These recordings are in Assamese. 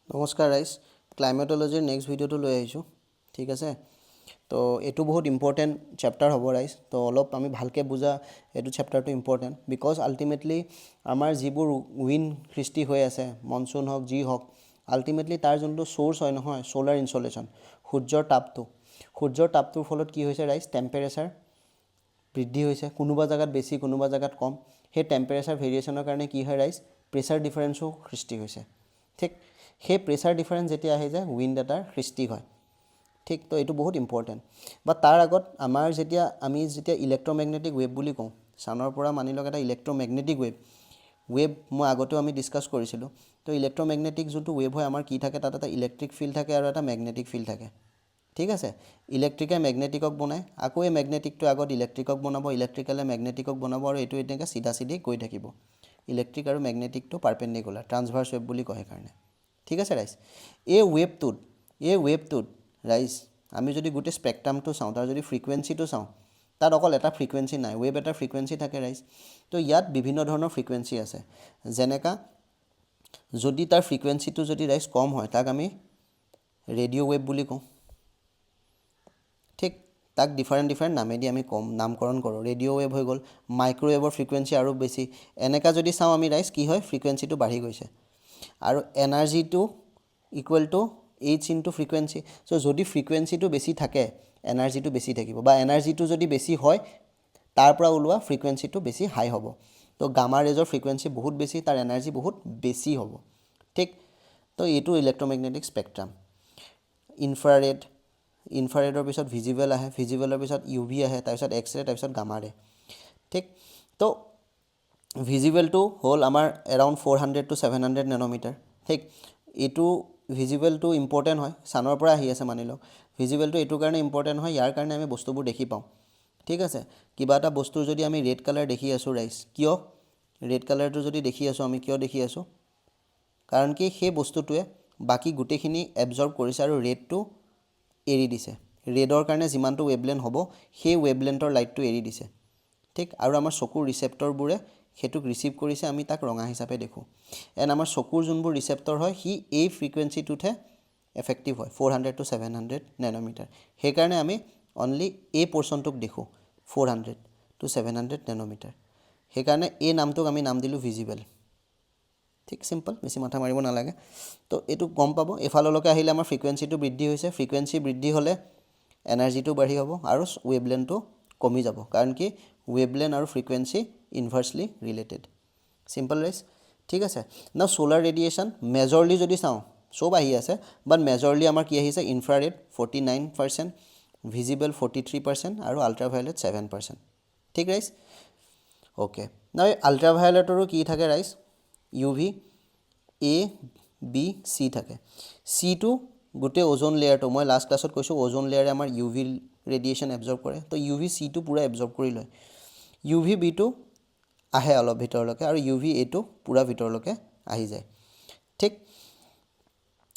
নমস্কাৰ ৰাইজ ক্লাইমেটলজিৰ নেক্সট ভিডিঅ'টো লৈ আহিছোঁ ঠিক আছে তো এইটো বহুত ইম্পৰ্টেণ্ট চেপ্টাৰ হ'ব ৰাইজ তো অলপ আমি ভালকৈ বুজা এইটো চেপ্টাৰটো ইম্পৰ্টেণ্ট বিকজ আল্টিমেটলি আমাৰ যিবোৰ উইণ্ড সৃষ্টি হৈ আছে মনচুন হওক যি হওক আল্টিমেটলি তাৰ যোনটো চ'ৰ্চ হয় নহয় ছ'লাৰ ইনচলেশ্যন সূৰ্যৰ তাপটোৰ ফলত কি হৈছে ৰাইজ টেম্পাৰেচাৰ বৃদ্ধি হৈছে কোনোবা জাগাত বেছি কোনোবা জাগাত কম সেই টেম্পাৰেচাৰ ভেৰিয়েশ্যনৰ কাৰণে কি হয় ৰাইজ প্ৰেছাৰ ডিফাৰেঞ্চো সৃষ্টি হৈছে ঠিক সেই প্ৰেছাৰ ডিফাৰেঞ্চ যেতিয়া আহি যায় উইণ্ড এটাৰ সৃষ্টি হয় ঠিক তো এইটো বহুত ইম্পৰ্টেণ্ট বা তাৰ আগত আমাৰ আমি যেতিয়া ইলেক্ট্ৰমেগনেটিক ৱেভ বুলি কওঁ ছানৰ পৰা মানি লওক এটা ইলেক্ট্ৰমেগনেটিক ৱেভ মই আগতেও আমি ডিছকাছ কৰিছিলোঁ তো ইলেক্ট্ৰমেগনেটিক যোনটো ৱেভ হয় আমাৰ কি থাকে তাত এটা ইলেক্ট্ৰিক ফিল্ড থাকে আৰু এটা মেগনেটিক ফিল্ড থাকে ঠিক আছে ইলেক্ট্ৰিকে মেগনেটিকক বনায় আকৌ এই মেগনেটিকটো আগত ইলেক্ট্ৰিকক বনাব ইলেক্ট্ৰিকেলে মেগনেটিকক বনাব আৰু এইটো এনেকৈ চিধা গৈ থাকিব ইলেক্ট্ৰিক আৰু মেগনেটিকটো পাৰপেণ্ডিকুলাৰ ট্ৰান্সভাৰ্ছ ৱেভ বুলি কয় সেইকাৰণে ঠিক আছে ৰাইজ এই ৱেভটোত ৰাইজ আমি যদি গোটেই স্পেক্ট্ৰামটো চাওঁ তাৰ যদি ফ্ৰিকুৱেঞ্চিটো চাওঁ তাত অকল এটা ফ্ৰিকুৱেঞ্চি নাই ৱেভ এটাৰ ফ্ৰিকুৱেঞ্চি থাকে ৰাইজ তো ইয়াত বিভিন্ন ধৰণৰ ফ্ৰিকুৱেঞ্চি আছে যেনেকা যদি তাৰ ফ্ৰিকুৱেঞ্চিটো যদি ৰাইজ কম হয় তাক আমি ৰেডিঅ' ৱেভ বুলি কওঁ ঠিক তাক ডিফাৰেণ্ট নামেদি আমি নামকৰণ কৰোঁ ৰেডিঅ' ৱেভ হৈ গ'ল মাইক্ৰ'ৱেভৰ ফ্ৰিকুৱেঞ্চি আৰু বেছি এনেকা যদি চাওঁ আমি ৰাইজ কি হয় ফ্ৰিকুৱেঞ্চিটো বাঢ়ি গৈছে আৰু এনাৰ্জিটো equal to h into frequency so' যদি ফ্ৰিকুৱেঞ্চিটো বেছি থাকে এনাৰ্জিটো বেছি থাকিব বা এনাৰ্জিটো যদি বেছি হয় তাৰ পৰা ওলোৱা ফ্ৰিকুৱেঞ্চিটো বেছি হাই হ'ব তো গামা ৰেজৰ ফ্ৰিকুৱেঞ্চি বহুত বেছি তাৰ এনাৰ্জি বহুত বেছি হ'ব ঠিক তো এইটো ইলেক্ট্ৰমেগনেটিক স্পেক্ট্ৰাম ইনফ্ৰাৰেডৰ পিছত ভিজিবল আহে ভিজিবলৰ পিছত UV আহে তাৰপিছত এক্সৰে তাৰপিছত গামা ৰে ঠিক তো ভিজিবলটো হ'ল আমাৰ এৰাউণ্ড 400 to 700 নেন'মিটাৰ ঠিক এইটো ভিজিবলটো ইম্পৰ্টেণ্ট হয় ছানৰ পৰা আহি আছে মানি লওক ভিজিবলটো এইটো কাৰণে ইম্পৰ্টেণ্ট হয় ইয়াৰ কাৰণে আমি বস্তুবোৰ দেখি পাওঁ ঠিক আছে কিবা এটা বস্তুৰ যদি আমি ৰেড কালাৰ দেখি আছোঁ ৰাইজ কিয় ৰেড কালাৰটো যদি দেখি আছোঁ আমি কিয় দেখি আছোঁ কাৰণ কি সেই বস্তুটোৱে বাকী গোটেইখিনি এবজৰ্ব কৰিছে আৰু ৰেডটো এৰি দিছে ৰেডৰ কাৰণে যিমানটো ৱেভলেন্থ হ'ব সেই ৱেভলেন্থৰ লাইটটো এৰি দিছে ঠিক আৰু আমাৰ চকুৰ ৰিচেপ্টৰবোৰে সেইটোক ৰিচিভ কৰিছে আমি তাক ৰঙা হিচাপে দেখোঁ এণ্ড আমাৰ চকুৰ যোনবোৰ ৰিচেপ্টৰ হয় সি এই ফ্ৰিকুৱেঞ্চিটোতহে এফেক্টিভ হয় 400 to 700 নেন'মিটাৰ সেইকাৰণে আমি অনলি এই পৰ্চনটোক দেখোঁ 400 to 700 নেন'মিটাৰ সেইকাৰণে এই নামটোক আমি নাম দিলোঁ ভিজিবল ঠিক চিম্পল বেছি মাথা মাৰিব নালাগে তো এইটো গম পাব এফাললৈকে আহিলে আমাৰ ফ্ৰিকুৱেঞ্চিটো বৃদ্ধি হৈছে ফ্ৰিকুৱেঞ্চি বৃদ্ধি হ'লে এনাৰ্জিটো বাঢ়ি হ'ব আৰু ৱেভলেন্থটো কমি যাব কাৰণ কি ৱেভলেন্থ আৰু ফ্ৰিকুৱেঞ্চি ইনভাৰ্চলি ৰিলেটেড চিম্পল ৰাইজ ঠিক আছে না ছ'লাৰ ৰেডিয়েশ্যন মেজৰলি যদি চাওঁ চব আহি আছে বাট মেজৰলি আমাৰ কি আহিছে ইনফ্ৰাৰেড 49% ভিজিবল 43% আৰু আল্ট্ৰাভায়লেট 7% ঠিক ৰাইজ অ'কে না আল্ট্ৰাভায়লেটৰো কি থাকে ৰাইজ UV A B C থাকে চিটো গোটেই ওজন লেয়াৰটো মই লাষ্ট ক্লাছত কৈছোঁ ওজন লেয়াৰে আমাৰ UV ৰেডিয়েশ্যন এবজৰ্ব কৰে তো UV Cটো পূৰা এবজৰ্ব কৰি লয় UV Bটো আহে অলপ ভিতৰলৈকে আৰু UV Aটো পূৰা ভিতৰলৈকে আহি যায় ঠিক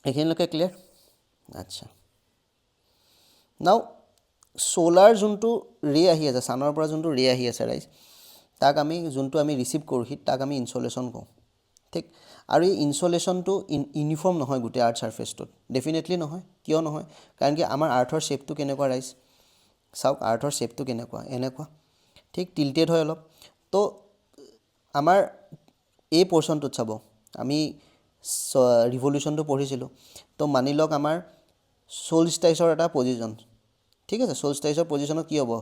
এইখিনিলৈকে ক্লিয়াৰ আচ্ছা নাও ছ'লাৰ যোনটো ৰে আহি আছে ছানৰ পৰা যোনটো ৰে আহি আছে ৰাইজ তাক আমি যোনটো আমি ৰিচিভ কৰোঁ তাক আমি ইনচলেশ্যন কওঁ ঠিক আৰু এই ইনচলেশ্যনটো ইউনিফৰ্ম নহয় গোটেই আৰ্থ ছাৰ্ফেচটোত ডেফিনেটলি নহয় কিয় নহয় কাৰণ কি আমাৰ আৰ্থৰ শ্বেপটো কেনেকুৱা ৰাইজ চাওক আৰ্থৰ শ্বেপটো কেনেকুৱা এনেকুৱা ঠিক টিল্টেড হয় অলপ তো আমাৰ এই পৰ্চনটোত চাব আমি ৰিভলিউশ্যনটো পঢ়িছিলোঁ তো মানি লওক আমাৰ ছ'লষ্টাইচৰ এটা পজিশ্যন ঠিক আছে ছ'লষ্টাইচৰ পজিশ্যনত কি হ'ব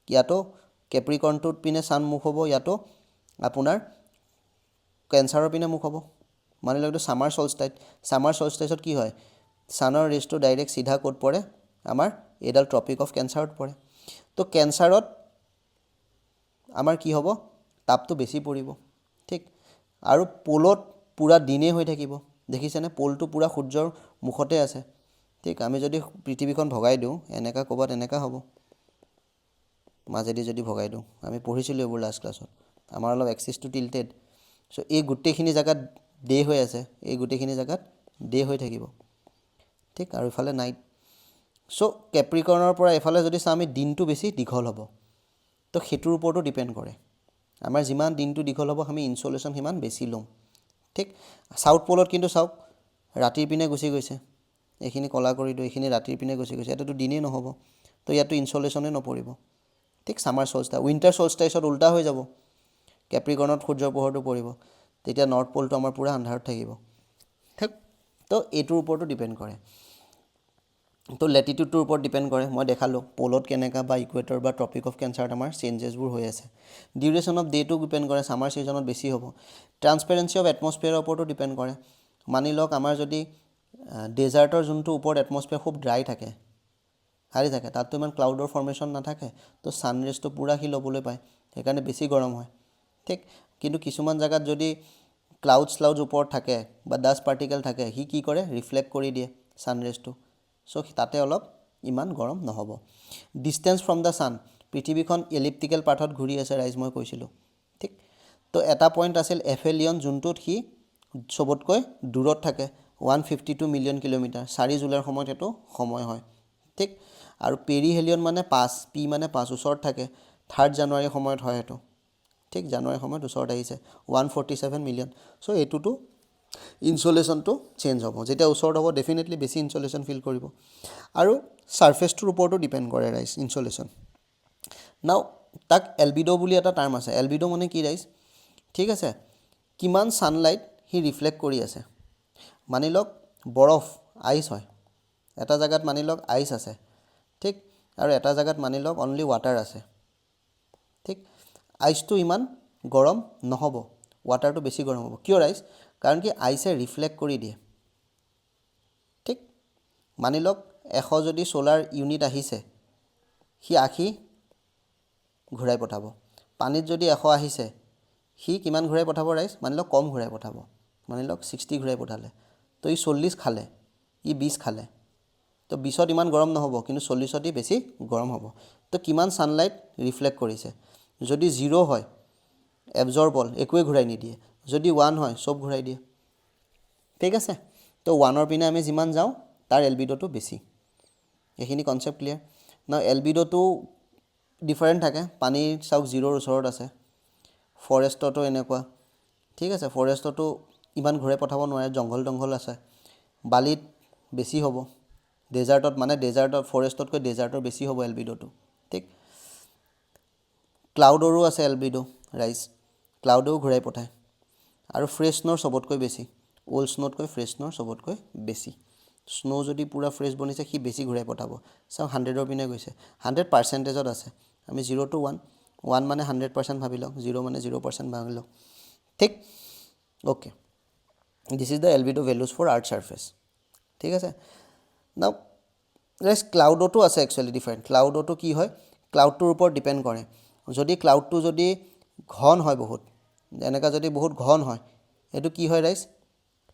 ইয়াতো কেপ্ৰিকৰ্ণটোত পিনে ছান মুখ হ'ব ইয়াতো আপোনাৰ কেঞ্চাৰৰ পিনে মুখ হ'ব মানি লওক এইটো ছামাৰ ছ'লষ্টাইচত কি হয় ছানৰ ৰেজটো ডাইৰেক্ট চিধা ক'ত পৰে আমাৰ এইডাল ট্ৰপিক অফ কেঞ্চাৰত পৰে তো কেঞ্চাৰত আমাৰ কি হ'ব তাপটো বেছি পৰিব ঠিক আৰু প'লত পূৰা দিনেই হৈ থাকিব দেখিছেনে প'লটো পূৰা সূৰ্যৰ মুখতে আছে ঠিক আমি যদি পৃথিৱীখন ভগাই দিওঁ এনেকা ক'ৰবাত এনেকা হ'ব মাজেদি যদি ভগাই দিওঁ আমি পঢ়িছিলোঁ এইবোৰ লাষ্ট ক্লাছত আমাৰ অলপ এক্সিছটো টিল্টেড চ' এই গোটেইখিনি জেগাত ডে হৈ আছে এই গোটেইখিনি জেগাত ডে হৈ থাকিব ঠিক আৰু ইফালে নাইট চ' কেপ্ৰিকৰ্ণৰ পৰা এফালে যদি চাওঁ আমি দিনটো বেছি দীঘল হ'ব তো সেইটোৰ ওপৰতো ডিপেণ্ড কৰে আমাৰ যিমান দিনটো দীঘল হ'ব আমি ইনচলেশ্যন সিমান বেছি ল'ম ঠিক চাউথ প'লত কিন্তু চাওক ৰাতিৰ পিনে গুচি গৈছে, এইখিনি কলা কৰি দিওঁ, এইখিনি ৰাতিৰ পিনে গুচি গৈছে, ইয়াতেতো দিনেই নহ'ব, তো ইয়াতো ইনচলেশ্যনে নপৰিব, ঠিক। ছামাৰ চলষ্টাইচ, উইণ্টাৰ চলষ্টাইচত উল্টা হৈ যাব, কেপ্ৰিকৰ্ণত সূৰ্যৰ পোহৰটো পৰিব, তেতিয়া নৰ্থ প'লটো আমাৰ পূৰা আন্ধাৰত থাকিব, ঠিক। তো এইটোৰ ওপৰতো ডিপেণ্ড কৰে, তো লেটিটিউডটোৰ ওপৰত ডিপেণ্ড কৰে, মই দেখালোঁ প'লত কেনেকুৱা বা ইকুৱেটৰ বা ট্ৰপিক অফ কেঞ্চাৰত আমাৰ চেঞ্জেছবোৰ হৈ আছে। ডিউৰেশ্যন অফ ডেটো ডিপেণ্ড কৰে, ছামাৰ ছিজনত বেছি হ'ব। ট্ৰান্সপেৰেঞ্চি অফ এটমস্ফিয়াৰৰ ওপৰতো ডিপেণ্ড কৰে, মানি লওক আমাৰ যদি ডেজাৰ্টৰ যোনটো ওপৰত এটমস্ফিয়াৰ খুব ড্ৰাই থাকে, হাৰি থাকে, তাততো ইমান ক্লাউডৰ ফৰ্মেশ্যন নাথাকে, তো ছানৰেজটো পূৰা সি ল'বলৈ পায়, সেইকাৰণে বেছি গৰম হয়, ঠিক। কিন্তু কিছুমান জেগাত যদি ক্লাউডছ ওপৰত থাকে বা ডাষ্ট পাৰ্টিকেল থাকে, সি কি কৰে, ৰিফ্লেক্ট কৰি দিয়ে ছানৰেজটো, চ' তাতে অলপ ইমান গৰম নহ'ব। ডিষ্টেঞ্চ ফ্ৰম দ্য ছান, পৃথিৱীখন এলিপ্টিকেল পাথত ঘূৰি আছে ৰাইজ, মই কৈছিলোঁ, ঠিক। তো এটা পইণ্ট আছিল এফেলিয়ন, যোনটোত সি চবতকৈ দূৰত থাকে, 152 মিলিয়ন কিলোমিটাৰ, 4 জুলাইৰ সময়ত সেইটো সময় হয়, ঠিক। আৰু পেৰিহেলিয়ন মানে 5, পি মানে 5, ওচৰত থাকে, 3 জানুৱাৰীৰ সময়ত হয় সেইটো, ঠিক। জানুৱাৰীৰ সময়ত ওচৰত আহিছে, 147 মিলিয়ন। চ' এইটোতো ইনচলেশ্যনটো চেঞ্জ হ'ব, যেতিয়া ওচৰত হ'ব ডেফিনেটলি বেছি ইনচলেশ্যন ফিল কৰিব। আৰু ছাৰফেচটোৰ ওপৰতো ডিপেণ্ড কৰে ৰাইজ ইনচলেশ্যন। নাও তাক এলবিডো বুলি এটা টাৰ্ম আছে, এলবিডো মানে কি ৰাইজ, ঠিক আছে, কিমান ছানলাইট সি ৰিফ্লেক্ট কৰি আছে। মানি লওক বৰফ, আইচ হয়, এটা জেগাত মানি লওক আইচ আছে, ঠিক, আৰু এটা জেগাত মানি লওক অনলি ৱাটাৰ আছে, ঠিক। আইচটো ইমান গৰম নহ'ব, ৱাটাৰটো বেছি গৰম হ'ব, কিয় ৰাইজ, কাৰণ কি আইচে ৰিফ্লেক্ট কৰি দিয়ে, ঠিক। মানি লওক 100 যদি ছ'লাৰ ইউনিট আহিছে, সি 80 ঘূৰাই পঠাব। পানীত যদি 100 আহিছে, সি কিমান ঘূৰাই পঠাব ৰাইজ, মানি লওক কম ঘূৰাই পঠাব, মানি লওক 60 ঘূৰাই পঠালে, তো ই 40 খালে, ই 20 খালে, তো 20ত ইমান গৰম নহ'ব, কিন্তু 40ত বেছি গৰম হ'ব। তো কিমান ছানলাইট ৰিফ্লেক্ট কৰিছে, যদি 0 হয় এবজৰ্ব হ'ল, একোৱে ঘূৰাই নিদিয়ে, যদি 1 হয় চব ঘূৰাই দিয়ে, ঠিক আছে। তো 1ৰ পিনে আমি যিমান যাওঁ তাৰ এলবিডোটো বেছি, এইখিনি কনচেপ্ট ক্লিয়াৰ। ন এলবিডোটো ডিফাৰেণ্ট থাকে, পানী চাওক 0ৰ ওচৰত আছে, ফৰেষ্টতো এনেকুৱা, ঠিক আছে, ফৰেষ্টতো ইমান ঘূৰাই পঠাব নোৱাৰে, জংঘল আছে, বালিত বেছি হ'ব, ডেজাৰ্টত ফৰেষ্টতকৈ ডেজাৰ্টৰ বেছি হ'ব এলবিডোটো, ঠিক। ক্লাউডৰো আছে এলবিডো ৰাইজ, ক্লাউডেও ঘূৰাই পঠায়, আৰু ফ্ৰেছ স্ন'ৰ চবতকৈ বেছি, অল্ড স্ন'তকৈ ফ্ৰেছ স্ন'ৰ চবতকৈ বেছি। স্ন' যদি পূৰা ফ্ৰেছ বনিছে সি বেছি ঘূৰাই পঠাব, চাওক 100ৰ পিনে গৈছে, 100% আছে, আমি 0 to 1 মানে 100% ভাবি লওক, 0 মানে 0% ভাবি লওক, ঠিক। Okay, this is the albedo values for earth surface, ঠিক আছে। নাও ৰাইজ ক্লাউডতো আছে একচুৱেলি ডিফাৰেণ্ট, ক্লাউডতো কি হয়, ক্লাউডটোৰ ওপৰত ডিপেণ্ড কৰে, যদি ক্লাউডটো যদি ঘন হয় বহুত, এনেকুৱা যদি বহুত ঘন হয়, এইটো কি হয় ৰাইজ,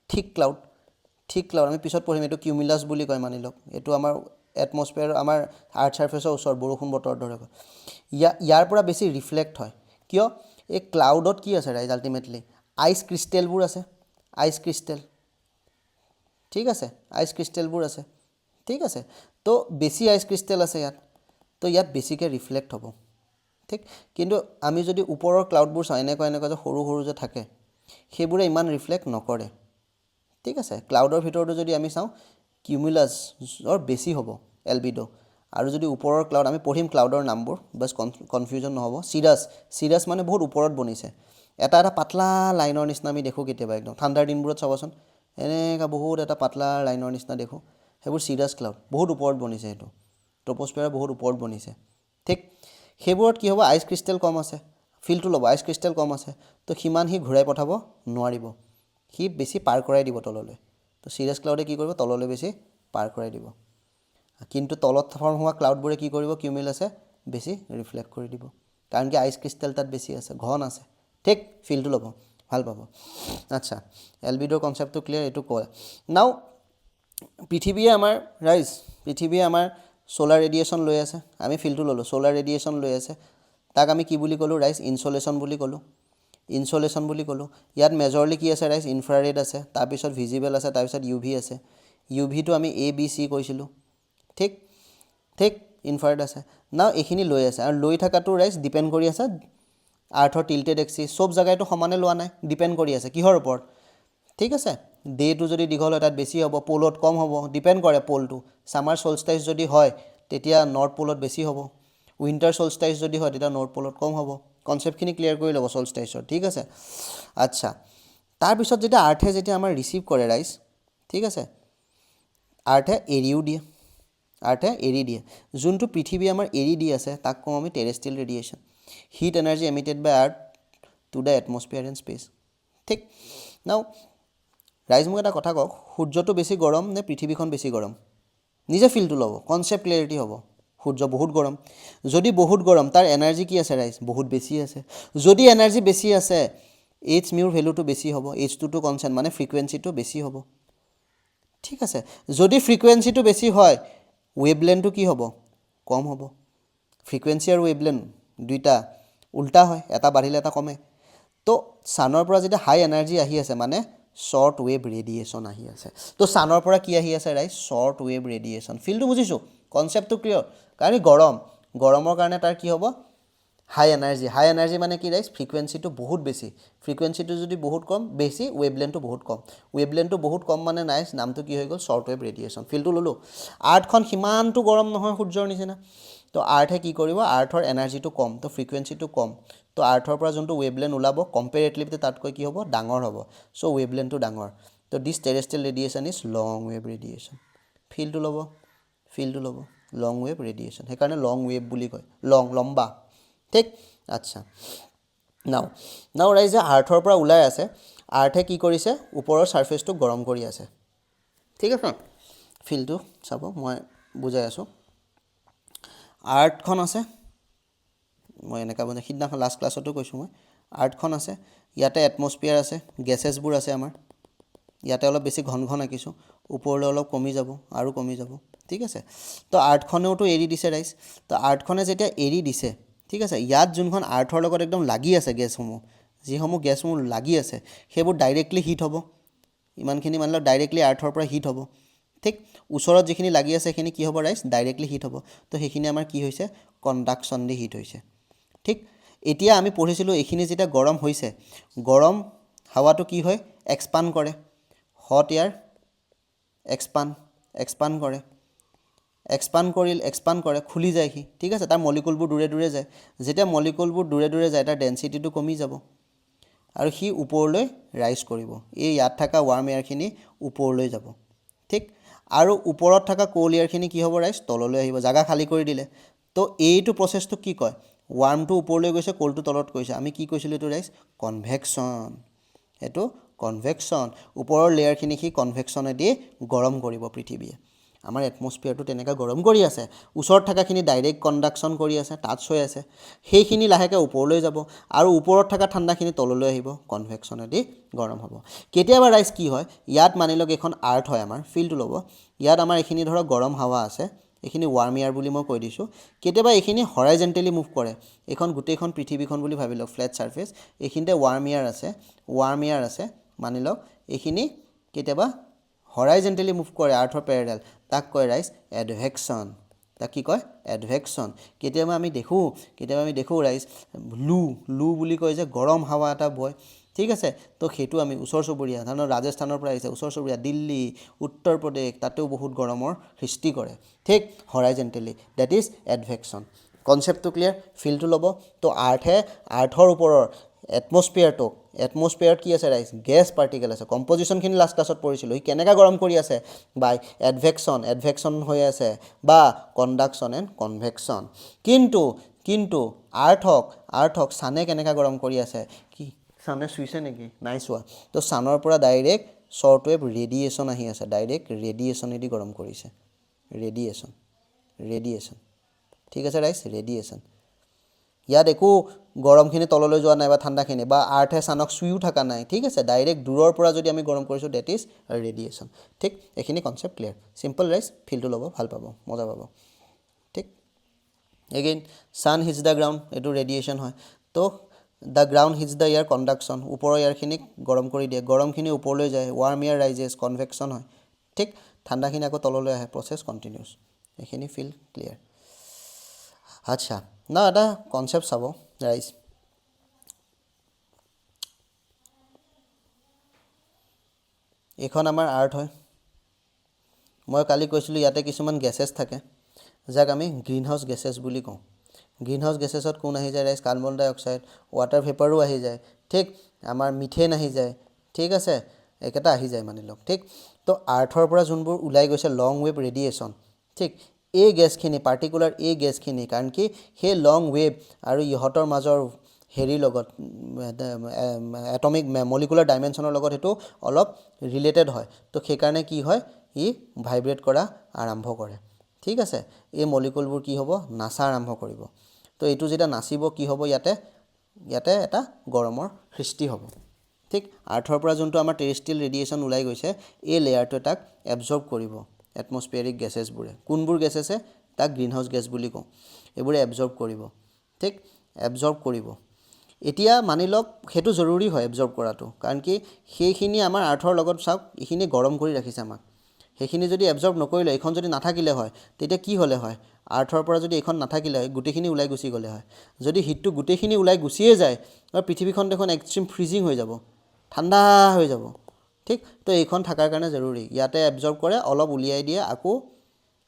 থিক ক্লাউড, আমি পিছত পঢ়িম, এইটো কিউমিলাছ বুলি কয়, মানি লওক এইটো আমাৰ এটমস্ফিয়াৰ, আমাৰ আৰ্থ ছাৰ্ফেচৰ ওচৰত বৰষুণ বতৰৰ দৰে হয়, ইয়াৰ পৰা বেছি ৰিফ্লেক্ট হয়, কিয়, এই ক্লাউডত কি আছে ৰাইজ, আল্টিমেটলি আইচ ক্ৰিষ্টেলবোৰ আছে, আইচ ক্ৰিষ্টেল, ঠিক আছে, আইচ ক্ৰিষ্টেলবোৰ আছে, ঠিক আছে। তো বেছি আইচ ক্ৰিষ্টেল আছে ইয়াত, তো ইয়াত বেছিকৈ ৰিফ্লেক্ট হ'ব, ঠিক। কিন্তু আমি যদি ওপৰৰ ক্লাউডবোৰ চাওঁ, এনেকুৱা যে সৰু যে থাকে, সেইবোৰে ইমান ৰিফ্লেক্ট নকৰে, ঠিক আছে। ক্লাউডৰ ভিতৰতো যদি আমি চাওঁ কিউমুলাছৰ বেছি হ'ব এলবিডো, আৰু যদি ওপৰৰ ক্লাউড, আমি পঢ়িম ক্লাউডৰ নামবোৰ, বাছ কনফিউজন নহ'ব। চিৰাছ মানে বহুত ওপৰত বনিছে, এটা পাতলা লাইনৰ নিচিনা আমি দেখোঁ কেতিয়াবা, একদম ঠাণ্ডাৰ দিনবোৰত চাবচোন, এনেকুৱা বহুত এটা পাতলা লাইনৰ নিচিনা দেখোঁ, সেইবোৰ চিৰাছ ক্লাউড, বহুত ওপৰত বনিছে, সেইটো ট্ৰপ'স্ফিয়াৰৰ বহুত ওপৰত বনিছে, ঠিক। সেইবোৰত কি হ'ব, আইচ ক্ৰিষ্টেল কম আছে, ফিলটো ল'ব, আইচ ক্ৰিষ্টেল কম আছে, তো সিমান সি ঘূৰাই পঠাব নোৱাৰিব, সি বেছি পাৰ কৰাই দিব তললৈ, তো চিৰাছ ক্লাউডে কি কৰিব, তললৈ বেছি পাৰ কৰাই দিব, কিন্তু তলত ফৰ্ম হোৱা ক্লাউডবোৰে কি কৰিব, কিউমিলাছে বেছি ৰিফ্লেক্ট কৰি দিব, কাৰণ কি আইচ ক্ৰিষ্টেল তাত বেছি আছে, ঘন আছে, ঠিক। ফিলটো ল'ব, ভাল পাব। আচ্ছা, এলবিডোৰ কনচেপ্টটো ক্লিয়াৰ, এইটো কয়। নাও পৃথিৱীয়ে আমাৰ ছ'লাৰ ৰেডিয়েশ্যন লৈ আছে, আমি ফিলটো ল'লোঁ, ছ'লাৰ ৰেডিয়েশ্যন লৈ আছে, তাক আমি কি বুলি ক'লোঁ ৰাইজ, ইনচলেশ্যন বুলি ক'লোঁ। ইয়াত মেজৰলি কি আছে ৰাইজ, ইনফ্ৰাৰেড আছে, তাৰপিছত ভিজিবল আছে, তাৰপিছত UV আছে, UVটো আমি ABC কৈছিলোঁ, ঠিক, ইনফ্ৰাৰেড আছে। নাও এইখিনি লৈ আছে, আৰু লৈ থকাটো ৰাইজ ডিপেণ্ড কৰি আছে আৰ্থৰ টিল্টেড এক্সিছ, চব জেগাইটো সমানে লোৱা নাই, ডিপেণ্ড কৰি আছে কিহৰ ওপৰত, ঠিক আছে, ডেটো যদি দীঘল হয় তাত বেছি হ'ব, পলত কম হ'ব, ডিপেণ্ড কৰে পলটো। ছামাৰ ছলষ্টাইচ যদি হয় তেতিয়া নৰ্থ পলত বেছি হ'ব, উইণ্টাৰ ছলষ্টাইচ যদি হয় তেতিয়া নৰ্থ পলত কম হ'ব। কনচেপ্টখিনি ক্লিয়াৰ কৰি ল'ব ছলষ্টাইচৰ, ঠিক আছে। আচ্ছা, তাৰপিছত যেতিয়া আৰ্থে যেতিয়া আমাৰ ৰিচিভ কৰে ৰাইজ, ঠিক আছে, আৰ্থে এৰিও দিয়ে, আৰ্থে এৰি দিয়ে। যোনটো পৃথিৱী আমাৰ এৰি দি আছে তাক কওঁ আমি terrestrial radiation, heat energy emitted by earth to the atmosphere and space. ঠিক, নাও ৰাইজ মোক এটা কথা কওক, সূৰ্যটো বেছি গৰম নে পৃথিৱীখন বেছি গৰম? নিজে ফিলটো ল'ব, কনচেপ্ট ক্লিয়াৰিটি হ'ব। সূৰ্য বহুত গৰম, যদি বহুত গৰম তাৰ এনাৰ্জি কি আছে ৰাইজ? বহুত বেছি আছে। যদি এনাৰ্জি বেছি আছে এইচ মিউৰ ভেলুটো বেছি হ'ব, এইচটোতো কনচেণ্ট মানে ফ্ৰিকুৱেঞ্চিটো বেছি হ'ব, ঠিক আছে। যদি ফ্ৰিকুৱেঞ্চিটো বেছি হয় ৱেভলেনটো কি হ'ব? কম হ'ব। ফ্ৰিকুৱেঞ্চি আৰু ৱেভলেন দুইটা উল্টা হয়, এটা বাঢ়িলে এটা কমে। তো ছানৰ পৰা যেতিয়া হাই এনাৰ্জি আহি আছে মানে শ্বৰ্ট ৱেভ ৰেডিয়েশ্যন আহি আছে। তো ছানৰ পৰা কি আহি আছে ৰাইজ? Short wave radiation. ফিলটো বুজিছোঁ, কনচেপ্টটো ক্লিয়াৰ। কাৰণ গৰমৰ কাৰণে তাৰ কি হ'ব? হাই এনাৰ্জি। হাই এনাৰ্জি মানে কি ৰাইজ? ফ্ৰিকুৱেঞ্চিটো বহুত বেছি। ফ্ৰিকুৱেঞ্চিটো যদি বহুত কম, বেছি, ৱেভলেনটো বহুত কম। ৱেভলেনটো বহুত কম মানে নাইচ, নামটো কি হৈ গ'ল? Short wave radiation. ফিলটো ল'লোঁ। আৰ্থখন সিমানটো গৰম নহয় সূৰ্যৰ নিচিনা, তো আৰ্থে কি কৰিব? আৰ্থৰ এনাৰ্জিটো কম, তো ফ্ৰিকুৱেঞ্চিটো কম, তো আৰ্থৰ পৰা যোনটো ৱেভলেন ওলাব কম্পেৰেটিভলি তাতকৈ কি হ'ব? ডাঙৰ হ'ব। চ' ৱেভলেনটো ডাঙৰ। তো this terrestrial radiation is long wave radiation. ফিলটো ল'ব, ফিলটো ল'ব, লং ৱেভ ৰেডিয়েশ্যন, সেইকাৰণে লং ৱেভ বুলি কয়, লম্বা, ঠিক। আচ্ছা, নাও ৰাইজে আৰ্থৰ পৰা ওলাই আছে, আৰ্থে কি কৰিছে? ওপৰৰ ছাৰ্ফেচটো গৰম কৰি আছে, ঠিক আছে। ফিলটো চাব, মই বুজাই আছোঁ। আৰ্থখন আছে, মই এনেকুৱা মানে সিদিনাখন লাষ্ট ক্লাছতো কৈছোঁ মই, আৰ্থখন আছে, ইয়াতে এটমস্ফিয়াৰ আছে, গেছেছবোৰ আছে আমাৰ, ইয়াতে অলপ বেছি ঘন ঘন আঁকিছোঁ, ওপৰলৈ অলপ কমি যাব আৰু কমি যাব, ঠিক আছে। তো আৰ্থখনেওতো এৰি দিছে ৰাইজ, তো আৰ্থখনে যেতিয়া এৰি দিছে, ঠিক আছে, ইয়াত যোনখন আৰ্থৰ লগত একদম লাগি আছে গেছসমূহ, যিসমূহ গেছসমূহ লাগি আছে সেইবোৰ ডাইৰেক্টলি হিট হ'ব। ইমানখিনি মানি লওক ডাইৰেক্টলি আৰ্থৰ পৰা হিট হ'ব, ঠিক। ওচৰত যিখিনি লাগি আছে সেইখিনি কি হ'ব ৰাইজ? ডাইৰেক্টলি হিট হ'ব। তো সেইখিনি আমাৰ কি হৈছে? কণ্ডাকশ্যন দি হিট হৈছে, ঠিক। এতিয়া আমি পঢ়িছিলোঁ এইখিনি যেতিয়া গৰম হৈছে, গৰম হাৱাটো কি হয়? এক্সপাণ্ড কৰে, হট এয়াৰ এক্সপাণ্ড কৰে, এক্সপাণ্ড কৰে, খুলি যায় সি, ঠিক আছে। তাৰ মলিকুলবোৰ দূৰে দূৰে যায়, যেতিয়া মলিকুলবোৰ দূৰে দূৰে যায় তাৰ ডেঞ্চিটিটো কমি যাব আৰু সি ওপৰলৈ ৰাইজ কৰিব। এই ইয়াত থকা ৱাৰ্ম এয়াৰখিনি ওপৰলৈ যাব, ঠিক। আৰু ওপৰত থকা কোল্ড এয়াৰখিনি কি হ'ব ৰাইজ? তললৈ আহিব, জাগা খালী কৰি দিলে। তো এইটো প্ৰচেছটোক কি কয়? ৱাৰ্মটো ওপৰলৈ গৈছে, কোল্ডটো তলত গৈছে, আমি কি কৈছিলোঁ এইটো ৰাইজ? কনভেকশ্যন। এইটো কনভেকশ্যন। ওপৰৰ লেয়াৰখিনি সি কনভেকশ্যনেদি গৰম কৰিব পৃথিৱীয়ে। আমাৰ এটমস্ফিয়াৰটো তেনেকৈ গৰম কৰি আছে, ওচৰত থকাখিনি ডাইৰেক্ট কণ্ডাকশ্যন কৰি আছে, টাচ হৈ আছে, সেইখিনি লাহেকৈ ওপৰলৈ যাব আৰু ওপৰত থকা ঠাণ্ডাখিনি তললৈ আহিব, কনভেকশ্যনেদি গৰম হ'ব। কেতিয়াবা ৰাইজ কি হয়? ইয়াত মানি লওক এইখন আৰ্থ হয় আমাৰ, ফিলটো ল'ব, ইয়াত আমাৰ এইখিনি ধৰক গৰম হাৱা আছে, এইখিনি ৱাৰ্ম এয়াৰ বুলি মই কৈ দিছোঁ। কেতিয়াবা এইখিনি হৰাইজেণ্টেলি মুভ কৰে, এইখন গোটেইখন পৃথিৱীখন বুলি ভাবি লওক, ফ্লেট ছাৰ্ফেচ, এইখিনিতে ৱাৰ্ম এয়াৰ আছে, মানি লওক এইখিনি কেতিয়াবা হৰাইজেণ্টেলি মুভ কৰে আৰ্থৰ পেৰেলেল, তাক কয় ৰাইজ এডভেকশ্যন। তাক কি কয়? এডভেকশ্যন। কেতিয়াবা আমি দেখোঁ ৰাইজ লু বুলি কয় যে গৰম হাৱা এটা বয়, ঠিক আছে। তো সেইটো আমি ওচৰ চুবুৰীয়া ধৰণৰ ৰাজস্থানৰ পৰা আহিছে, ওচৰ চুবুৰীয়া দিল্লী, উত্তৰ প্ৰদেশ, তাতেও বহুত গৰমৰ সৃষ্টি কৰে, ঠিক, হৰাইজেণ্টেলি, ডেট ইজ এডভেকশ্যন। কনচেপ্টটো ক্লিয়াৰ? ফিলটো ল'ব। তো আৰ্থৰ ওপৰৰ এটমস্ফিয়াৰত কি আছে ৰাইজ? গেছ পাৰ্টিকেল আছে। কম্পজিশ্যনখিনি লাষ্ট ক্লাছত পঢ়িছিলোঁ, সি কেনেকৈ গৰম কৰি আছে? বাই এডভেকশ্যন হৈ আছে, বা কণ্ডাকশ্যন এণ্ড কনভেকশ্যন। কিন্তু আৰ্থক ছানে কেনেকৈ গৰম কৰি আছে? কি ছানে চুইছে নেকি? নাই চোৱা। তো ছানৰ পৰা ডাইৰেক্ট শ্বৰ্ট ৱেভ ৰেডিয়েশ্যন আহি আছে, ডাইৰেক্ট ৰেডিয়েশ্যনেদি গৰম কৰিছে, ৰেডিয়েশ্যন, ঠিক আছে ৰাইজ, ৰেডিয়েশ্যন। ইয়াত একো গৰমখিনি তললৈ যোৱা নাই বা ঠাণ্ডাখিনি, বা আৰ্থে ছানক চুইও থকা নাই, ঠিক আছে। ডাইৰেক্ট দূৰৰ পৰা যদি আমি গৰম কৰিছোঁ ডেট ইজ ৰেডিয়েশ্যন, ঠিক। এইখিনি কনচেপ্ট ক্লিয়াৰ, চিম্পল ৰাইজ। ফিলটো ল'ব, ভাল পাব, মজা পাব, ঠিক। Again sun hits the ground, এইটো ৰেডিয়েশ্যন হয়। তো the ground hits the air, conduction, ওপৰৰ এয়াৰখিনিক গৰম কৰি দিয়ে, গৰমখিনি ওপৰলৈ যায়, ৱাৰ্ম এয়াৰ ৰাইজেছ, কনভেকশ্যন হয়, ঠিক। ঠাণ্ডাখিনি আকৌ তললৈ আহে, প্ৰচেছ কণ্টিনিউছ। এইখিনি ফিল ক্লিয়াৰ। আচ্ছা, এটা কনচেপ্ট চাব ৰাইজ, এইখন আমাৰ আৰ্থ হয়। মই কালি কৈছিলোঁ ইয়াতে কিছুমান গেছেছ থাকে যাক আমি গ্ৰীণ হাউচ গেছেছ বুলি কওঁ। গ্ৰীণ হাউচ গেছেছত কোন আহি যায় ৰাইজ? কাৰ্বন ডাই অক্সাইড, ৱাটাৰ ভেপাৰো আহি যায়, ঠিক, আমাৰ মিথেন আহি যায়, ঠিক আছে, একেটা আহি যায় মানি লওক, ঠিক। তো আৰ্থৰ পৰা যোনবোৰ ওলাই গৈছে লং ৱেভ ৰেডিয়েশ্যন, ঠিক, এই গেছখিনি পাৰ্টিকুলাৰ এই গেছখিনি, কাৰণ কি সেই লং ৱেভ আৰু ইহঁতৰ মাজৰ হেৰিৰ লগত এটমিক মলিকুলাৰ ডাইমেনশ্যনৰ লগত সেইটো অলপ ৰিলেটেড হয়। তো সেইকাৰণে কি হয়, ই ভাইব্ৰেট কৰা আৰম্ভ কৰে, ঠিক আছে। এই মলিকুলবোৰ কি হ'ব? নাচা আৰম্ভ কৰিব। তো এইটো যেতিয়া নাচিব কি হ'ব? ইয়াতে এটা গৰমৰ সৃষ্টি হ'ব, ঠিক। আৰ্থৰ পৰা যোনটো আমাৰ টেৰেষ্ট্ৰিয়েল ৰেডিয়েশ্যন ওলাই গৈছে, এই লেয়াৰটোৱে তাক এবজৰ্ব কৰিব এটমস্ফিয়াৰিক গেছেছবোৰে। কোনবোৰ গেছেছে? তাক গ্ৰীণ হাউচ গেছ বুলি কওঁ। এইবোৰে এবজৰ্ব কৰিব, ঠিক, এবজৰ্ব কৰিব। এতিয়া মানি লওক সেইটো জৰুৰী হয় এবজৰ্ব কৰাটো, কাৰণ কি সেইখিনি আমাৰ আৰ্থৰ লগত চাওক এইখিনি গৰম কৰি ৰাখিছে আমাক। সেইখিনি যদি এবজৰ্ব নকৰিলে, এইখন যদি নাথাকিলে হয়, তেতিয়া কি হ'লে হয়? আৰ্থৰ পৰা যদি এইখন নাথাকিলে হয়, গোটেইখিনি ওলাই গুচি গ'লে হয়। যদি হিটটো গোটেইখিনি ওলাই গুচিয়ে যায়, পৃথিৱীখন দেখোন এক্সট্ৰিম ফ্ৰিজিং হৈ যাব, ঠাণ্ডা হৈ যাব, ঠিক। তো এইখন থকাৰ কাৰণে জৰুৰী। ইয়াতে এবজৰ্ব কৰে, অলপ উলিয়াই দিয়ে, আকৌ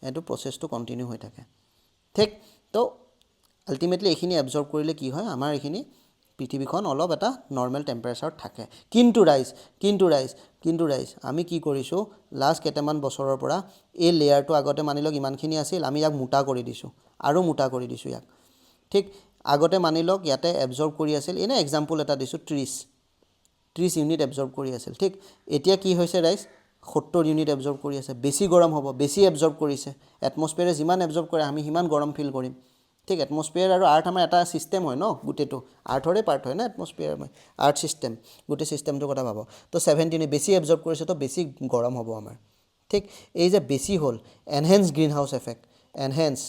এইটো প্ৰচেছটো কণ্টিনিউ হৈ থাকে, ঠিক। তো আল্টিমেটলি এইখিনি এবজৰ্ব কৰিলে কি হয়? আমাৰ এইখিনি পৃথিৱীখন অলপ এটা নৰ্মেল টেম্পাৰেচাৰত থাকে। কিন্তু ৰাইজ আমি কি কৰিছোঁ লাষ্ট কেইটামান বছৰৰ পৰা? এই লেয়াৰটো আগতে মানি লওক ইমানখিনি আছিল, আমি ইয়াক মোটা কৰি দিছোঁ, আৰু মোটা কৰি দিছোঁ ইয়াক, ঠিক। আগতে মানি লওক ইয়াতে এবজৰ্ব কৰি আছিল, এনে এক্সাম্পল এটা দিছোঁ, 30 ইউনিট এবজৰ্ব কৰি আছিল, ঠিক। এতিয়া কি হৈছে ৰাইজ? 70 ইউনিট এবজৰ্ব কৰি আছে। বেছি গৰম হ'ব, বেছি এবজৰ্ব কৰিছে। এটমস্ফিয়াৰে যিমান এবজৰ্ব কৰে আমি সিমান গৰম ফিল কৰিম, ঠিক। এটমস্ফিয়াৰ আৰু আৰ্থ আমাৰ এটা ছিষ্টেম হয় ন, গোটেইটো আৰ্থৰে পাৰ্ট হয় না এটমস্ফিয়াৰ, আৰ্থ ছিষ্টেম, গোটেই ছিষ্টেমটোৰ কথা ভাবক। তো 70 বেছি এবজৰ্ব কৰিছে, তো বেছি গৰম হ'ব আমাৰ, ঠিক। এই যে বেছি হ'ল, enhance green house effect, enhance,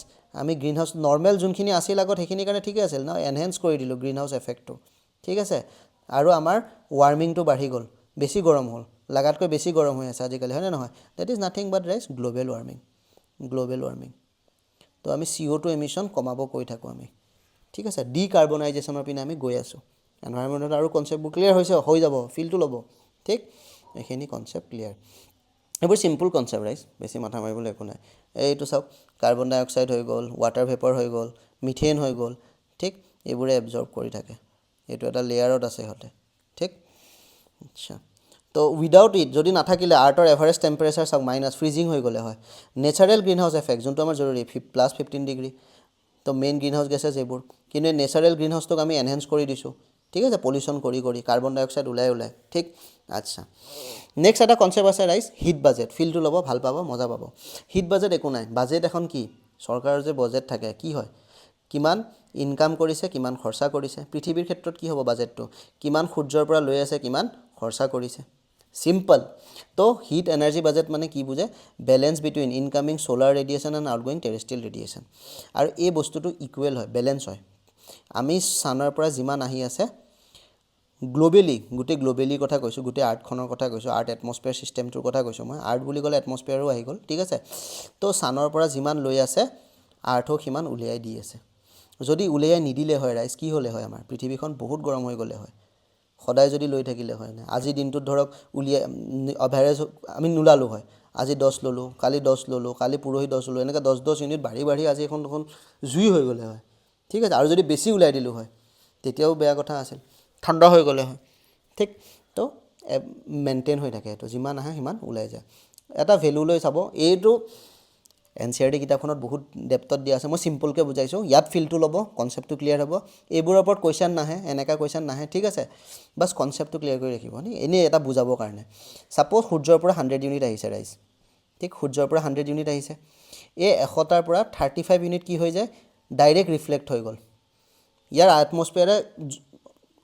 আমি গ্ৰীণ হাউচ নৰ্মেল যোনখিনি আছিল আগত সেইখিনিৰ কাৰণে ঠিকে আছিল ন, এনহেন্স কৰি দিলোঁ গ্ৰীণ হাউচ এফেক্টটো, ঠিক আছে। আৰু আমাৰ ৱাৰ্মিংটো বাঢ়ি গ'ল, বেছি গৰম হ'ল, লাগাতকৈ বেছি গৰম হৈ আছে আজিকালি, হয়নে নহয়? ডেট ইজ নাথিং বাট ৰাইজ গ্ল'বেল ৱাৰ্মিং। তো আমি CO2 এমিশ্যন কমাব কৈ থাকোঁ আমি, ঠিক আছে। ডিকাৰ্বনাইজেশ্যনৰ পিনে আমি গৈ আছোঁ। এনভাইৰনমেণ্টত আৰু কনচেপ্টবোৰ ক্লিয়াৰ হৈ যাব, ফিলটো ল'ব, ঠিক। এইখিনি কনচেপ্ট ক্লিয়াৰ। এইবোৰ চিম্পুল কনচেপ্ট ৰাইজ, বেছি মাথা মাৰিবলৈ একো নাই। এইটো চাওক, কাৰ্বন ডাই অক্সাইড হৈ গ'ল, ৱাটাৰ ভেপৰ হৈ গ'ল, মিথেন হৈ গ'ল, ঠিক। এইবোৰে এবজৰ্ব কৰি থাকে, এইটো এটা লেয়াৰত আছে সিহঁতে, ঠিক। আচ্ছা, তো উইদাউট ইট যদি নাথাকিলে আৰ্থৰ এভাৰেজ টেম্পাৰেচাৰ চাওক মাইনাছ, ফ্ৰিজিং হৈ গ'লে হয়। নেচাৰেল গ্ৰীণ হাউচ এফেক্ট যোনটো আমাৰ জৰুৰী +15 ডিগ্ৰী, তো মেইন গ্ৰীণ হাউচ গেছেছ এইবোৰ। কিন্তু এই নেচাৰেল গ্ৰীণ হাউচটোক আমি এনহেন্স কৰি দিছোঁ, ঠিক আছে, পলিউশ্যন কৰি কাৰ্বন ডাই অক্সাইড ওলাই, ঠিক। আচ্ছা, নেক্সট এটা কনচেপ্ট আছে ৰাইজ, হিট বাজেট। ফিলটো ল'ব, ভাল পাব, মজা পাব। হিট বাজেট একো নাই, বাজেট এখন কি? চৰকাৰৰ যে বাজেট থাকে, কি হয়? কিমান ইনকাম কৰিছে, কিমান খৰচা কৰিছে। পৃথিৱীৰ ক্ষেত্ৰত কি হ'ব বাজেটটো? কিমান সূৰ্যৰ পৰা লৈ আছে, কিমান খৰচা কৰিছে, চিম্পল। তো হিট এনাৰ্জি বাজেট মানে কি বুজে? Balance between incoming solar radiation and outgoing terrestrial radiation. আৰু এই বস্তুটো ইকুৱেল হয়, বেলেঞ্চ হয়। আমি ছানৰ পৰা যিমান আহি আছে গ্ল'বেলি, গোটেই গ্ল'বেলি কথা কৈছোঁ, গোটেই আৰ্থখনৰ কথা কৈছোঁ, আৰ্থ এটমস্ফিয়াৰ ছিষ্টেমটোৰ কথা কৈছোঁ মই। আৰ্থ বুলি ক'লে এটমস্ফিয়াৰো আহি গ'ল, ঠিক আছে। তো ছানৰ পৰা যিমান লৈ আছে আৰ্থক সিমান উলিয়াই দি আছে। যদি উলিয়াই নিদিলে হয় ৰাইজ, কি হ'লে হয়? আমাৰ পৃথিৱীখন বহুত গৰম হৈ গ'লে হয়, সদায় যদি লৈ থাকিলে হয়। আজিৰ দিনটোত ধৰক উলিয়াই এভাৰেজ আমি নোলালোঁ হয়, আজি 10 ল'লোঁ, কালি 10 ল'লোঁ, কালি পৰহি 10 ল'লোঁ, এনেকৈ 10 ইউনিট বাঢ়ি আজি এখন দেখোন জুই হৈ গ'লে হয়, ঠিক আছে। আৰু যদি বেছি ওলাই দিলোঁ হয় তেতিয়াও বেয়া কথা আছিল, ঠাণ্ডা হৈ গ'লে হয়, ঠিক। তো মেইনটেইন হৈ থাকে, এইটো যিমান আহে সিমান ওলাই যায়। এটা ভেলু লৈ চাব, এইটো NCERT কিতাপখনত বহুত ডেপ্থত দিয়া আছে, মই চিম্পলকৈ বুজাইছোঁ। ইয়াত ফিলটো ল'ব, কনচেপ্টটো ক্লিয়াৰ হ'ব। এইবোৰৰ ওপৰত কুৱেশ্যন নাহে, এনেকুৱা কুৱেশ্যন নাহে, ঠিক আছে। বাছ কনচেপ্টটো ক্লিয়াৰ কৰি ৰাখিব, এনেই এটা বুজাবৰ কাৰণে। ছাপ'জ সূৰ্যৰ পৰা 100 ইউনিট আহিছে ৰাইজ, ঠিক। সূৰ্যৰ পৰা 100 ইউনিট আহিছে, এই 100টাৰ পৰা 35 ইউনিট কি হৈ যায়? ডাইৰেক্ট ৰিফ্লেক্ট হৈ গ'ল। ইয়াৰ এটমস্ফিয়াৰে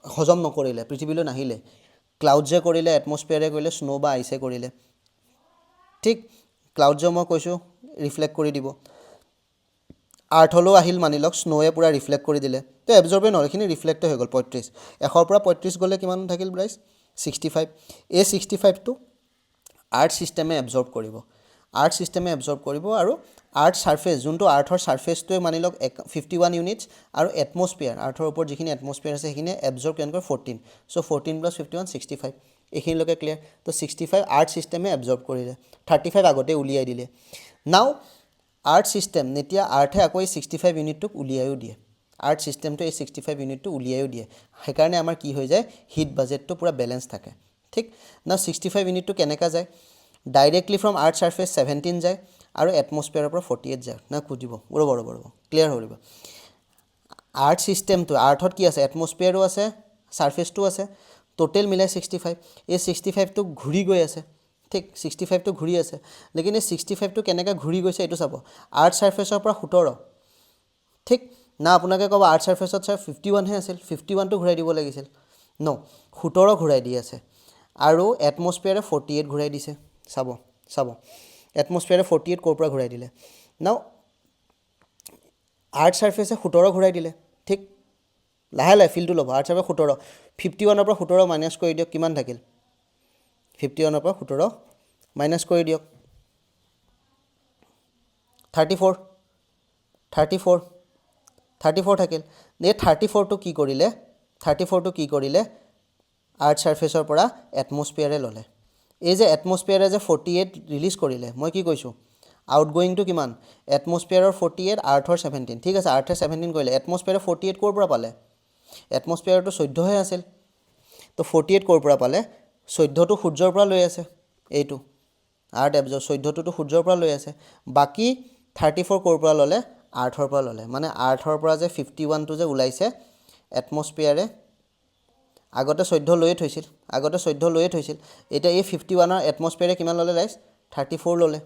হজম নকৰিলে, পৃথিৱীলৈ নাহিলে। ক্লাউডছে কৰিলে, এটমস্ফিয়াৰে কৰিলে, স্ন' বা আইচে কৰিলে, ঠিক। ক্লাউডছে মই কৈছোঁ ৰিফ্লেক্ট কৰি দিব, আৰ্থলৈও আহিল মানি লওক, স্ন'ৱে পূৰা ৰিফ্লেক্ট কৰি দিলে। তো এবজৰ্বেই নহয়, এইখিনি ৰিফ্লেক্টে হৈ গ'ল 35। 100ৰ পৰা 35 গ'লে কিমান থাকিল প্ৰাইচ? 65। এই 65টো আৰ্থ ছিষ্টেমে এবজৰ্ব কৰিব, আৰু আৰ্থ ছাৰ্ফেচ, যোনটো আৰ্থৰ ছাৰ্ফেচটোৱে মানি লওক 51 ইউনিটছ, আৰু এটমস্ফিয়াৰ, আৰ্থৰ ওপৰত যিখিনি এটমস্ফিয়াৰ আছে সেইখিনিয়ে এবজৰ্ব কেনেকৈ 14। চ' 14 + 51 65। এইখিনিলৈকে ক্লিয়াৰ তো 65 আৰ্থ ছিষ্টেমে এবজৰ্ব কৰিলে 35 আগতে উলিয়াই দিলে নাও আৰ্থ ছিষ্টেম এতিয়া আৰ্থে আকৌ এই 65 ইউনিটটোক উলিয়াইও দিয়ে আৰ্থ ছিষ্টেমটো এই 65 ইউনিটটো উলিয়াইও দিয়ে সেইকাৰণে আমাৰ কি হৈ যায় হিট বাজেটটো পুৰা বেলেঞ্চ থাকে ঠিক নাও 65 ইউনিটটো কেনেকা যায় ডাইৰেক্টলি ফ্ৰম আৰ্থ ছাৰ্ফেচ 17 যায় আৰু এটমস্ফিয়াৰৰ পৰা 48 যায় না খুজিব ৰ'ব ক্লিয়াৰ হৈ ৰ'ব আৰ্থ ছিষ্টেমটো আৰ্থত কি আছে এটমস্ফিয়াৰো আছে ছাৰ্ফেচটো আছে টোটেল মিলাই 65 এই 65টো ঘূৰি গৈ আছে ঠিক 65টো ঘূৰি আছে লেকিন এই 65টো কেনেকৈ ঘূৰি গৈছে এইটো চাব আৰ্থ ছাৰ্ফেচৰ পৰা 17 ঠিক না আপোনাকে ক'ব আৰ্থ ছাৰ্ফেচত ছাৰ 51হে আছিল 51টো ঘূৰাই দিব লাগিছিল ন 17 ঘূৰাই দি আছে আৰু এটমস্ফিয়াৰে 48 ঘূৰাই দিছে চাব এটমস্ফিয়াৰে 48 ক'ৰ পৰা ঘূৰাই দিলে নাও আৰ্থ ছাৰ্ফেচে 17 ঘূৰাই দিলে ঠিক লাহে ফিলটো ল'ব আৰ্থ ছাৰ্ফেচ 17 51ৰ পৰা 17 মাইনাছ কৰি দিয়ক কিমান থাকিল 51ৰ পৰা 17 মাইনাছ কৰি দিয়ক 34 থাকিল এই 34টো কি কৰিলে আৰ্থ ছাৰ্ফেচৰ পৰা এটমস্ফিয়াৰে ল'লে এই যে এটমস্ফিয়াৰে যে 48 ৰিলিজ কৰিলে মই কি কৈছোঁ আউটগোয়িংটো কিমান এটমস্ফিয়াৰৰ 48 আৰ্থৰ 17 ঠিক আছে আৰ্থে 17 কৰিলে এটমস্ফিয়াৰে 48 ক'ৰ পৰা পালে এটমস্ফিয়াৰটো 14হে আছিল তো 48 ক'ৰ পৰা পালে 14টো সূৰ্যৰ পৰা লৈ আছে এইটো আৰ্থ এবজৰ্ব 14টোতো সূৰ্যৰ পৰা লৈ আছে বাকী 34 ক'ৰ পৰা ল'লে আৰ্থৰ পৰা ল'লে মানে আৰ্থৰ পৰা যে 51টো যে ওলাইছে এটমস্ফিয়াৰে আগতে 14 লৈয়ে থৈছিল এতিয়া এই 51ৰ এটমস্ফিয়াৰে কিমান ল'লে ৰাইজ 34 ল'লে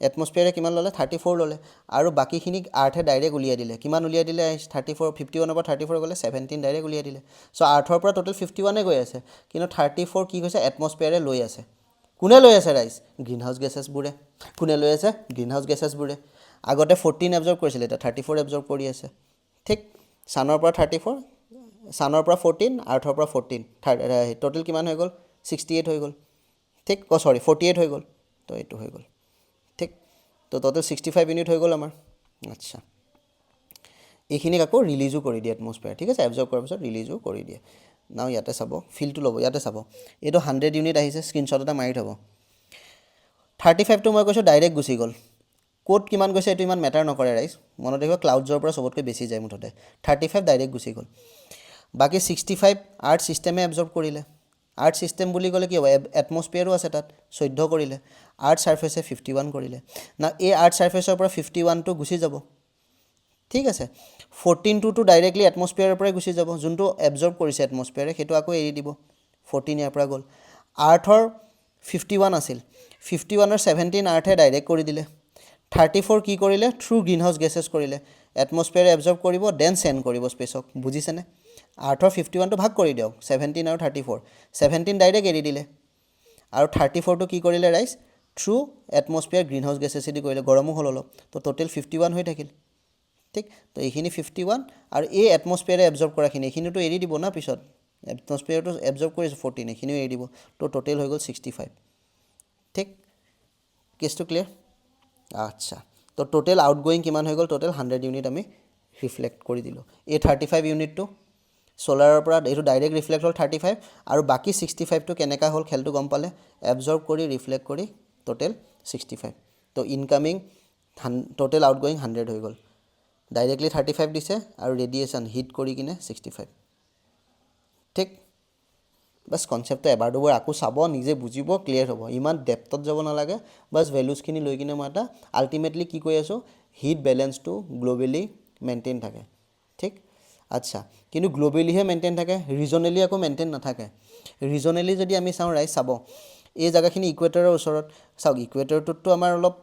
এটমস্ফিয়াৰে কিমান ল'লে 34 ল'লে আৰু বাকীখিনি আৰ্থে ডাইৰেক্ট উলিয়াই দিলে কিমান উলিয়াই দিলে 34 51ৰ পৰা 34 গ'লে 17 ডাইৰেক্ট উলিয়াই দিলে চ' আৰ্থৰ পৰা টোটেল 51এ গৈ আছে কিন্তু 34 কি হৈছে এটমস্ফিয়াৰে লৈ আছে কোনে লৈ আছে ৰাইজ গ্ৰীণ হাউচ গেছেছবোৰে কোনে লৈ আছে গ্ৰীণ হাউচ গেছেছবোৰে আগতে 14 এবজৰ্ব কৰিছিলে এতিয়া 34 এবজৰ্ব কৰি আছে ঠিক ছানৰ পৰা 34 ছানৰ পৰা 14 আৰ্থৰ পৰা 14 টোটেল কিমান হৈ গ'ল 68 হৈ গ'ল ঠিক 48 হৈ গ'ল তো এইটো হৈ গ'ল ঠিক তো টোটেল 65 ইউনিট হৈ গ'ল আমাৰ আচ্ছা এইখিনিক আকৌ ৰিলিজো কৰি দিয়ে এটমস্ফিয়াৰ ঠিক আছে এবজৰ্ব কৰাৰ পিছত ৰিলিজো কৰি দিয়ে নাও ইয়াতে চাব ফিলটো ল'ব ইয়াতে চাব এইটো 100 ইউনিট আহিছে স্ক্ৰীনশ্বট এটা মাৰি থ'ব 35টো মই কৈছোঁ ডাইৰেক্ট গুচি গ'ল ক'ত কিমান গৈছে এইটো ইমান মেটাৰ নকৰে ৰাইজ মনত ৰাখিব ক্লাউডছৰ পৰা চবতকৈ বেছি যায় মুঠতে 35 ডাইৰেক্ট গুচি গ'ল বাকী 65 আৰ্থ ছিষ্টেমে এবজৰ্ব কৰিলে আৰ্থ ছিষ্টেম বুলি ক'লে কি হ'ব এটমস্ফিয়াৰো আছে তাত 14 কৰিলে আৰ্থ ছাৰ্ফেচে 51 কৰিলে না এই আৰ্থ ছাৰ্ফেচৰ পৰা 51টো গুচি যাব ঠিক আছে 14টোতো ডাইৰেক্টলি এটমস্ফিয়াৰৰ পৰাই গুচি যাব যোনটো এবজৰ্ব কৰিছে এটমস্ফিয়াৰে সেইটো আকৌ এৰি দিব 14 ইয়াৰ পৰা গ'ল আৰ্থৰ 51 আছিল 51ৰ 17 আৰ্থে ডাইৰেক্ট কৰি দিলে 34 কি কৰিলে থ্ৰু গ্ৰীণ হাউচ গেছেছ কৰিলে এটমস্ফিয়াৰে এবজৰ্ব কৰিব দেন চেণ্ড কৰিব স্পেচক বুজিছেনে আৰ্থৰ 51টো ভাগ কৰি দিয়ক 17 আৰু 34 17 ডাইৰেক্ট এৰি দিলে আৰু 34টো কি কৰিলে ৰাইজ থ্ৰু এটমস্ফিয়াৰ গ্ৰীণ হাউচ গেছেছেদি কৰিলে গৰমো হ'ল অলপ তো টোটেল 51 হৈ থাকিল ঠিক তো এইখিনি 51 আৰু এই এটমস্ফিয়াৰে এবজৰ্ব কৰাখিনি এইখিনিতো এৰি দিব না পিছত এটমস্ফিয়াৰটো এবজৰ্ব কৰিছে 14 এইখিনিও এৰি দিব তো টোটেল হৈ গ'ল 65 ঠিক কেছটো ক্লিয়াৰ আচ্ছা তো টোটেল আউটগোয়িং কিমান হৈ গ'ল টোটেল 100 ইউনিট আমি ৰিফ্লেক্ট কৰি দিলোঁ এই 35 ইউনিটটো সোলাৰৰ পৰা এইটো ডাইৰেক্ট ৰিফ্লেক্ট হ'ল 35 আৰু বাকী 65টো কেনেকা হ'ল খেলটো গম পালে এবজৰ্ব কৰি ৰিফ্লেক্ট কৰি টোটেল 65 তো ইনকামিং টোটেল আউটগোয়িং 100 হৈ গ'ল ডাইৰেক্টলি 35 দিছে আৰু ৰেডিয়েশ্যন হিট কৰি কিনে 65 ঠিক বাছ কনচেপ্টটো এবাৰ দুবাৰ আকৌ চাব নিজে বুজিব ক্লিয়াৰ হ'ব ইমান ডেপথত যাব নালাগে বাছ ভেলুজখিনি লৈ কিনে মই এটা আল্টিমেটলি কি কৈ আছোঁ হিট বেলেঞ্চটো গ্ল'বেলি মেইনটেইন থাকে ঠিক আচ্ছা কিন্তু গ্ল'বেলিহে মেইনটেইন থাকে ৰিজনেলি আকৌ মেইনটেইন নাথাকে ৰিজনেলি যদি আমি চাওঁ ৰাইজ চাব এই জেগাখিনি ইকুৱেটৰৰ ওচৰত চাওক ইকুৱেটৰটোততো আমাৰ অলপ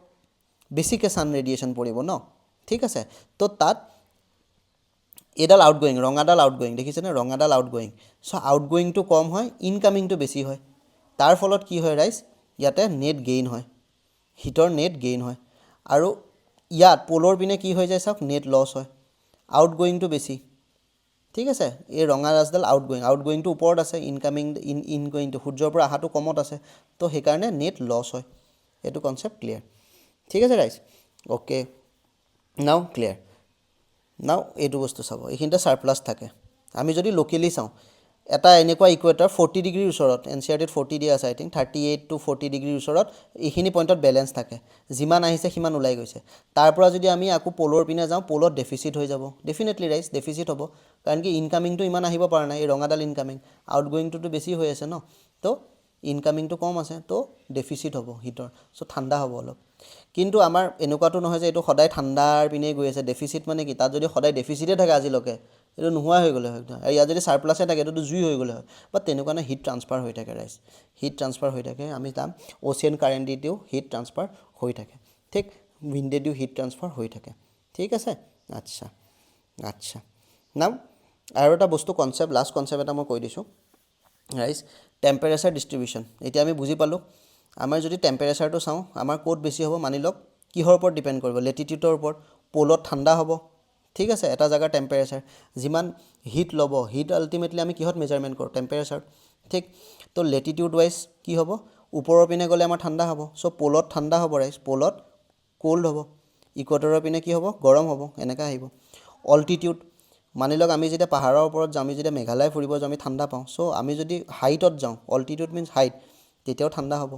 বেছিকৈ ছান ৰেডিয়েশ্যন পৰিব ন ঠিক আছে তো তাত এইডাল আউটগোয়িং ৰঙাডাল আউটগোয়িং দেখিছেনে ৰঙাডাল আউটগোয়িং চ' আউটগোয়িংটো কম হয় ইনকামিংটো বেছি হয় তাৰ ফলত কি হয় ৰাইজ ইয়াতে নেট গেইন হয় হিটৰ নেট গেইন হয় আৰু ইয়াত পলৰ পিনে কি হৈ যায় চাওক নেট লছ হয় আউটগোয়িংটো বেছি ঠিক আছে এই ৰঙা ৰাজডাল আউটগোয়িংটো ওপৰত আছে ইনগোয়িংটো সূৰ্যৰ পৰা অহাটো কমত আছে তো সেইকাৰণে নেট লছ হয় এইটো কনচেপ্ট ক্লিয়াৰ ঠিক আছে ৰাইজ অ'কে নাও ক্লিয়াৰ নাও এইটো বস্তু চাব এইখিনিতে ছাৰপ্লাছ থাকে আমি যদি লোকেলি চাওঁ এটা এনেকুৱা ইকুৱেটৰ 40 ডিগ্ৰীৰ ওচৰত, NCERT 40 দিয়া আছে আই থিংক 38 to 40 ডিগ্ৰীৰ ওচৰত এইখিনি পইণ্টত বেলেঞ্চ থাকে, যিমান আহিছে সিমান ওলাই গৈছে। তাৰ পৰা যদি আমি আকৌ পলৰ পিনে যাওঁ, পলত ডেফিচিট হৈ যাব, ডেফিনেটলি ৰাইজ ডেফিচিট হ'ব, কাৰণ কি ইনকামিংটো ইমান আহিব পৰা নাই, এই ৰঙাডাল ইনকামিং, আউটগোয়িংটোতো বেছি হৈ আছে ন, তো ইনকামিংটো কম আছে, তো ডেফিচিট হ'ব হিটৰ, চ' ঠাণ্ডা হ'ব অলপ। কিন্তু আমাৰ এনেকুৱাতো নহয় যে এইটো সদায় ঠাণ্ডাৰ পিনেই গৈ আছে, ডেফিচিট মানে কি, তাত যদি সদায় ডেফিচিটে থাকে আজিলৈকে, এইটো নোহোৱা হৈ গ'লে হয়, আৰু ইয়াত যদি ছাৰপ্লাছে থাকে এইটোতো জুই হৈ গ'লে হয়, বাট তেনেকুৱা নহয়, হিট ট্ৰান্সফাৰ হৈ থাকে ৰাইজ, হিট ট্ৰান্সফাৰ হৈ থাকে, আমি চাম অ'চিয়ান কাৰেণ্টেদিও হিট ট্ৰান্সফাৰ হৈ থাকে, ঠিক, উইণ্ডেদিও হিট ট্ৰান্সফাৰ হৈ থাকে, ঠিক আছে। আচ্ছা আচ্ছা, নাও আৰু এটা বস্তু কনচেপ্ট, লাষ্ট কনচেপ্ট এটা মই কৈ দিছোঁ ৰাইজ, টেম্পাৰেচাৰ ডিষ্ট্ৰিবিউশ্যন। এতিয়া আমি বুজি পালোঁ, আমাৰ যদি টেম্পাৰেচাৰটো চাওঁ, আমাৰ ক'ত বেছি হ'ব, মানি লওক কিহৰ ওপৰত ডিপেণ্ড কৰিব, লেটিটিউডৰ ওপৰত, প'লত ঠাণ্ডা হ'ব, ঠিক আছে, এটা জেগাৰ টেম্পাৰেচাৰ, যিমান হিট ল'ব, হিট আল্টিমেটলি আমি কিহত মেজাৰমেণ্ট কৰোঁ, টেম্পাৰেচাৰ, ঠিক, তো লেটিটিউড ৱাইজ কি হ'ব, ওপৰৰ পিনে গ'লে আমাৰ ঠাণ্ডা হ'ব, চ' প'লত ঠাণ্ডা হ'ব ৰাইজ, প'লত ক'ল্ড হ'ব, ইকুৱেটৰৰ পিনে কি হ'ব, গৰম হ'ব, এনেকৈ আহিব। অল্টিটিউড, মানি লওক আমি যেতিয়া পাহাৰৰ ওপৰত যাওঁ, আমি যেতিয়া মেঘালয় ফুৰিব যাওঁ, আমি ঠাণ্ডা পাওঁ, চ' আমি যদি হাইটত যাওঁ, অল্টিটিউড মিনছ হাইট, তেতিয়াও ঠাণ্ডা হ'ব,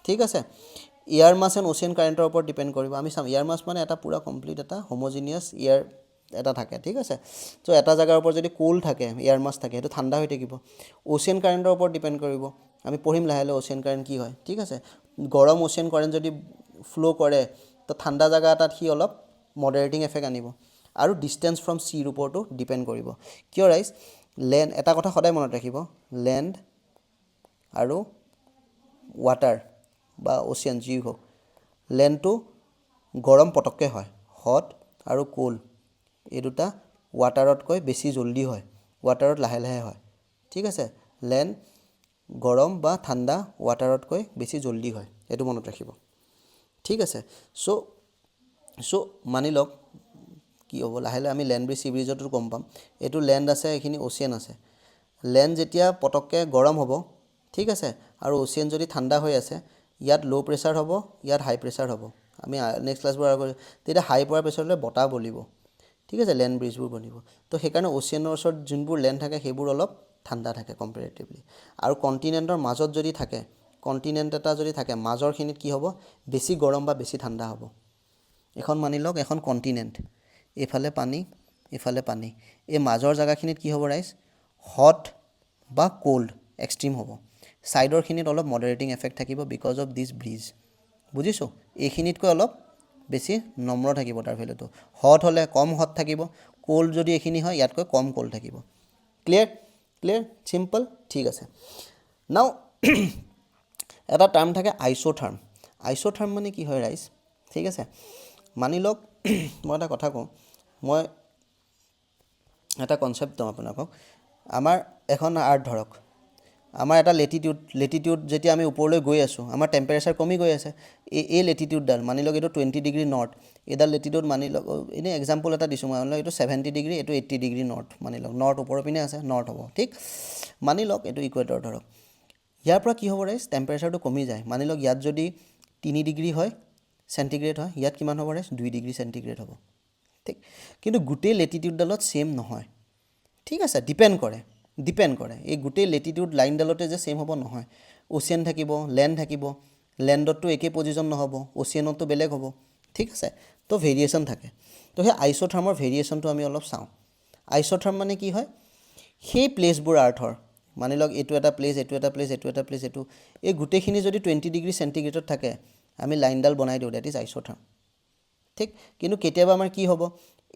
ঠিক আছে। এয়াৰ মাছ এণ্ড অ'চিয়ান কাৰেণ্টৰ ওপৰত ডিপেণ্ড কৰিব, আমি চাম এয়াৰ মাছ মানে এটা পূৰা কমপ্লিট এটা হোম'জিনিয়াছ এয়াৰ এটা থাকে, ঠিক আছে, চ' এটা জেগাৰ ওপৰত যদি কোল্ড থাকে, এয়াৰ মাছ থাকে, সেইটো ঠাণ্ডা হৈ থাকিব। অ'চিয়ান কাৰেণ্টৰ ওপৰত ডিপেণ্ড কৰিব, আমি পঢ়িম লাহে লাহে অ'চিয়ান কাৰেণ্ট কি হয়, ঠিক আছে, গৰম অ'চিয়ান কাৰেণ্ট যদি ফ্ল' কৰে, তো ঠাণ্ডা জেগা এটাত সি অলপ মডাৰেটিং এফেক্ট আনিব। আৰু ডিষ্টেঞ্চ ফ্ৰম চিৰ ওপৰতো ডিপেণ্ড কৰিব, কিয় ৰাইজ, লেণ্ড, এটা কথা সদায় মনত ৰাখিব, লেণ্ড আৰু ৱাটাৰ বা অ'চিয়ান যি হওক, লেণ্ডটো গৰম পটককৈ হয়, হট আৰু কোল্ড এই দুটা ৱাটাৰতকৈ বেছি জল্দি হয়, ৱাটাৰত লাহে লাহে হয়, ঠিক আছে, লেণ্ড গৰম বা ঠাণ্ডা ৱাটাৰতকৈ বেছি জল্দি হয়, এইটো মনত ৰাখিব, ঠিক আছে। চ' মানি লওক কি হ'ব, লাহে লাহে আমি লেণ্ড ব্ৰিজ চি ব্ৰিজতো গম পাম, এইটো লেণ্ড আছে, এইখিনি অ'চিয়ান আছে, লেণ্ড যেতিয়া পটককৈ গৰম হ'ব, ঠিক আছে, আৰু অ'চিয়ান যদি ঠাণ্ডা হৈ আছে, ইয়াত ল' প্ৰেছাৰ হ'ব, ইয়াত হাই প্ৰেছাৰ হ'ব, আমি নেক্সট ক্লাছবোৰ আৰু তেতিয়া হাই পৰা প্ৰেছাৰলৈ বতাহ বলিব, ঠিক আছে, লেণ্ড ব্ৰিজবোৰ বনিব, তো সেইকাৰণে অ'চিয়ানৰ ওচৰত যোনবোৰ লেণ্ড থাকে সেইবোৰ অলপ ঠাণ্ডা থাকে কম্পেৰেটিভলি, আৰু কণ্টিনেণ্টৰ মাজত যদি থাকে, কণ্টিনেণ্ট এটা যদি থাকে, মাজৰখিনিত কি হ'ব, বেছি গৰম বা বেছি ঠাণ্ডা হ'ব। এখন মানি লওক এখন কণ্টিনেণ্ট, এইফালে পানী, এইফালে পানী, এই মাজৰ জেগাখিনিত কি হ'ব ৰাইজ, হট বা কোল্ড এক্সট্ৰিম হ'ব, ছাইডৰখিনিত অলপ মডাৰেটিং এফেক্ট থাকিব বিকজ অফ দিছ ব্ৰিজ, বুজিছোঁ, এইখিনিতকৈ অলপ বেছি নম্ৰ থাকিব তাৰ ভেলুটো, হট হ'লে কম হট থাকিব, কোল্ড যদি এইখিনি হয় ইয়াতকৈ কম কোল্ড থাকিব, ক্লিয়াৰ ক্লিয়াৰ চিম্পল, ঠিক আছে। নাও এটা টাৰ্ম থাকে আইচ'থাৰ্ম, আইচ'থাৰ্ম মানে কি হয় ৰাইজ, ঠিক আছে, মানি লওক মই এটা কথা কওঁ, মই এটা কনচেপ্ট দিওঁ আপোনালোকক, আমাৰ এখন আৰ্ট ধৰক, আমাৰ এটা লেটিটিউড যেতিয়া আমি ওপৰলৈ গৈ আছোঁ, আমাৰ টেম্পাৰেচাৰ কমি গৈ আছে, এই লেটিটিউডডাল মানি লওক এইটো 20 ডিগ্ৰী নৰ্থ, এইডাল লেটিটিউড মানি লওক, এনেই এক্সাম্পল এটা দিছোঁ মই, মানি লওক এইটো 70 ডিগ্ৰী, এইটো 80 ডিগ্ৰী নৰ্থ, মানি লওক নৰ্থ ওপৰৰ পিনে আছে, নৰ্থ হ'ব, ঠিক, মানি লওক এইটো ইকুৱেটৰ ধৰক, ইয়াৰ পৰা কি হ'ব ৰাইজ, টেম্পাৰেচাৰটো কমি যায়, মানি লওক ইয়াত যদি 3 ডিগ্ৰী হয় চেণ্টিগ্ৰেড হয়, ইয়াত কিমান হ'ব ৰাইজ, 2 ডিগ্ৰী চেণ্টিগ্ৰেড হ'ব, ঠিক, কিন্তু গোটেই লেটিটিউডডালত ছেইম নহয়, ঠিক আছে, ডিপেণ্ড কৰে, এই গোটেই লেটিটিউড লাইনডালতে যে ছেইম হ'ব নহয়, অ'চিয়ান থাকিব, লেণ্ড থাকিব, লেণ্ডততো একেই পজিশ্যন নহ'ব, অ'চিয়ানততো বেলেগ হ'ব, ঠিক আছে, তো ভেৰিয়েশ্যন থাকে, তো সেই আইচ'থাৰ্মৰ ভেৰিয়েশ্যনটো আমি অলপ চাওঁ। আইচ'থাৰ্ম মানে কি হয়, সেই প্লেচবোৰ আৰ্থৰ, মানি লওক এইটো এটা প্লেচ, এইটো এটা প্লেচ, এইটো এটা প্লেচ, এইটো, এই গোটেইখিনি যদি 20 ডিগ্ৰী চেণ্টিগ্ৰেডত থাকে, আমি লাইনডাল বনাই দিওঁ, ডেট ইজ আইচ'থাৰ্ম, ঠিক, কিন্তু কেতিয়াবা আমাৰ কি হ'ব,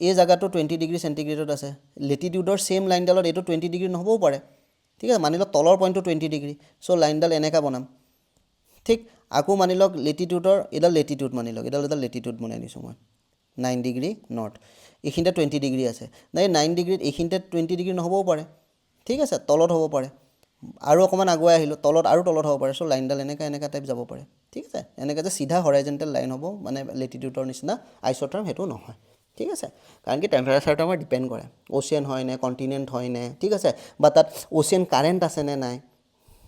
এই জেগাটো 20 ডিগ্ৰী চেণ্টিগ্ৰেডত আছে, লেটিটিউডৰ ছেইম লাইনডালত এইটো 20 ডিগ্ৰী নহ'বও পাৰে, ঠিক আছে, মানি লওক তলৰ পইণ্টটো 20 ডিগ্ৰী, চ' লাইনডাল এনেকৈ বনাম, ঠিক, আকৌ মানি লওক লেটিটিউডৰ এইডাল লেটিটিউড, মানি লওক এডাল লেটিটিউড বনাই দিছোঁ মই, 9 ডিগ্ৰী নৰ্থ, এইখিনিতে 20 ডিগ্ৰী আছে, নাই 9 ডিগ্ৰীত এইখিনিতে 20 ডিগ্ৰী নহ'বও পাৰে, ঠিক আছে, তলত হ'ব পাৰে, আৰু অকণমান আগুৱাই আহিলোঁ, তলত আৰু তলত হ'ব পাৰে, চ' লাইনডাল এনেকুৱা টাইপ যাব পাৰে, ঠিক আছে, এনেকৈ যে চিধা হৰাইজেণ্টেল লাইন হ'ব, মানে লেটিটিউডৰ নিচিনা আইচ'থাৰ্ম সেইটো নহয়, ঠিক আছে, কাৰণ কি টেম্পাৰেচাৰটো আমাৰ ডিপেণ্ড কৰে, অ'চিয়ান হয় নে, কণ্টিনেণ্ট হয় নে, ঠিক আছে, বা তাত অ'চিয়ান কাৰেণ্ট আছে নে নাই,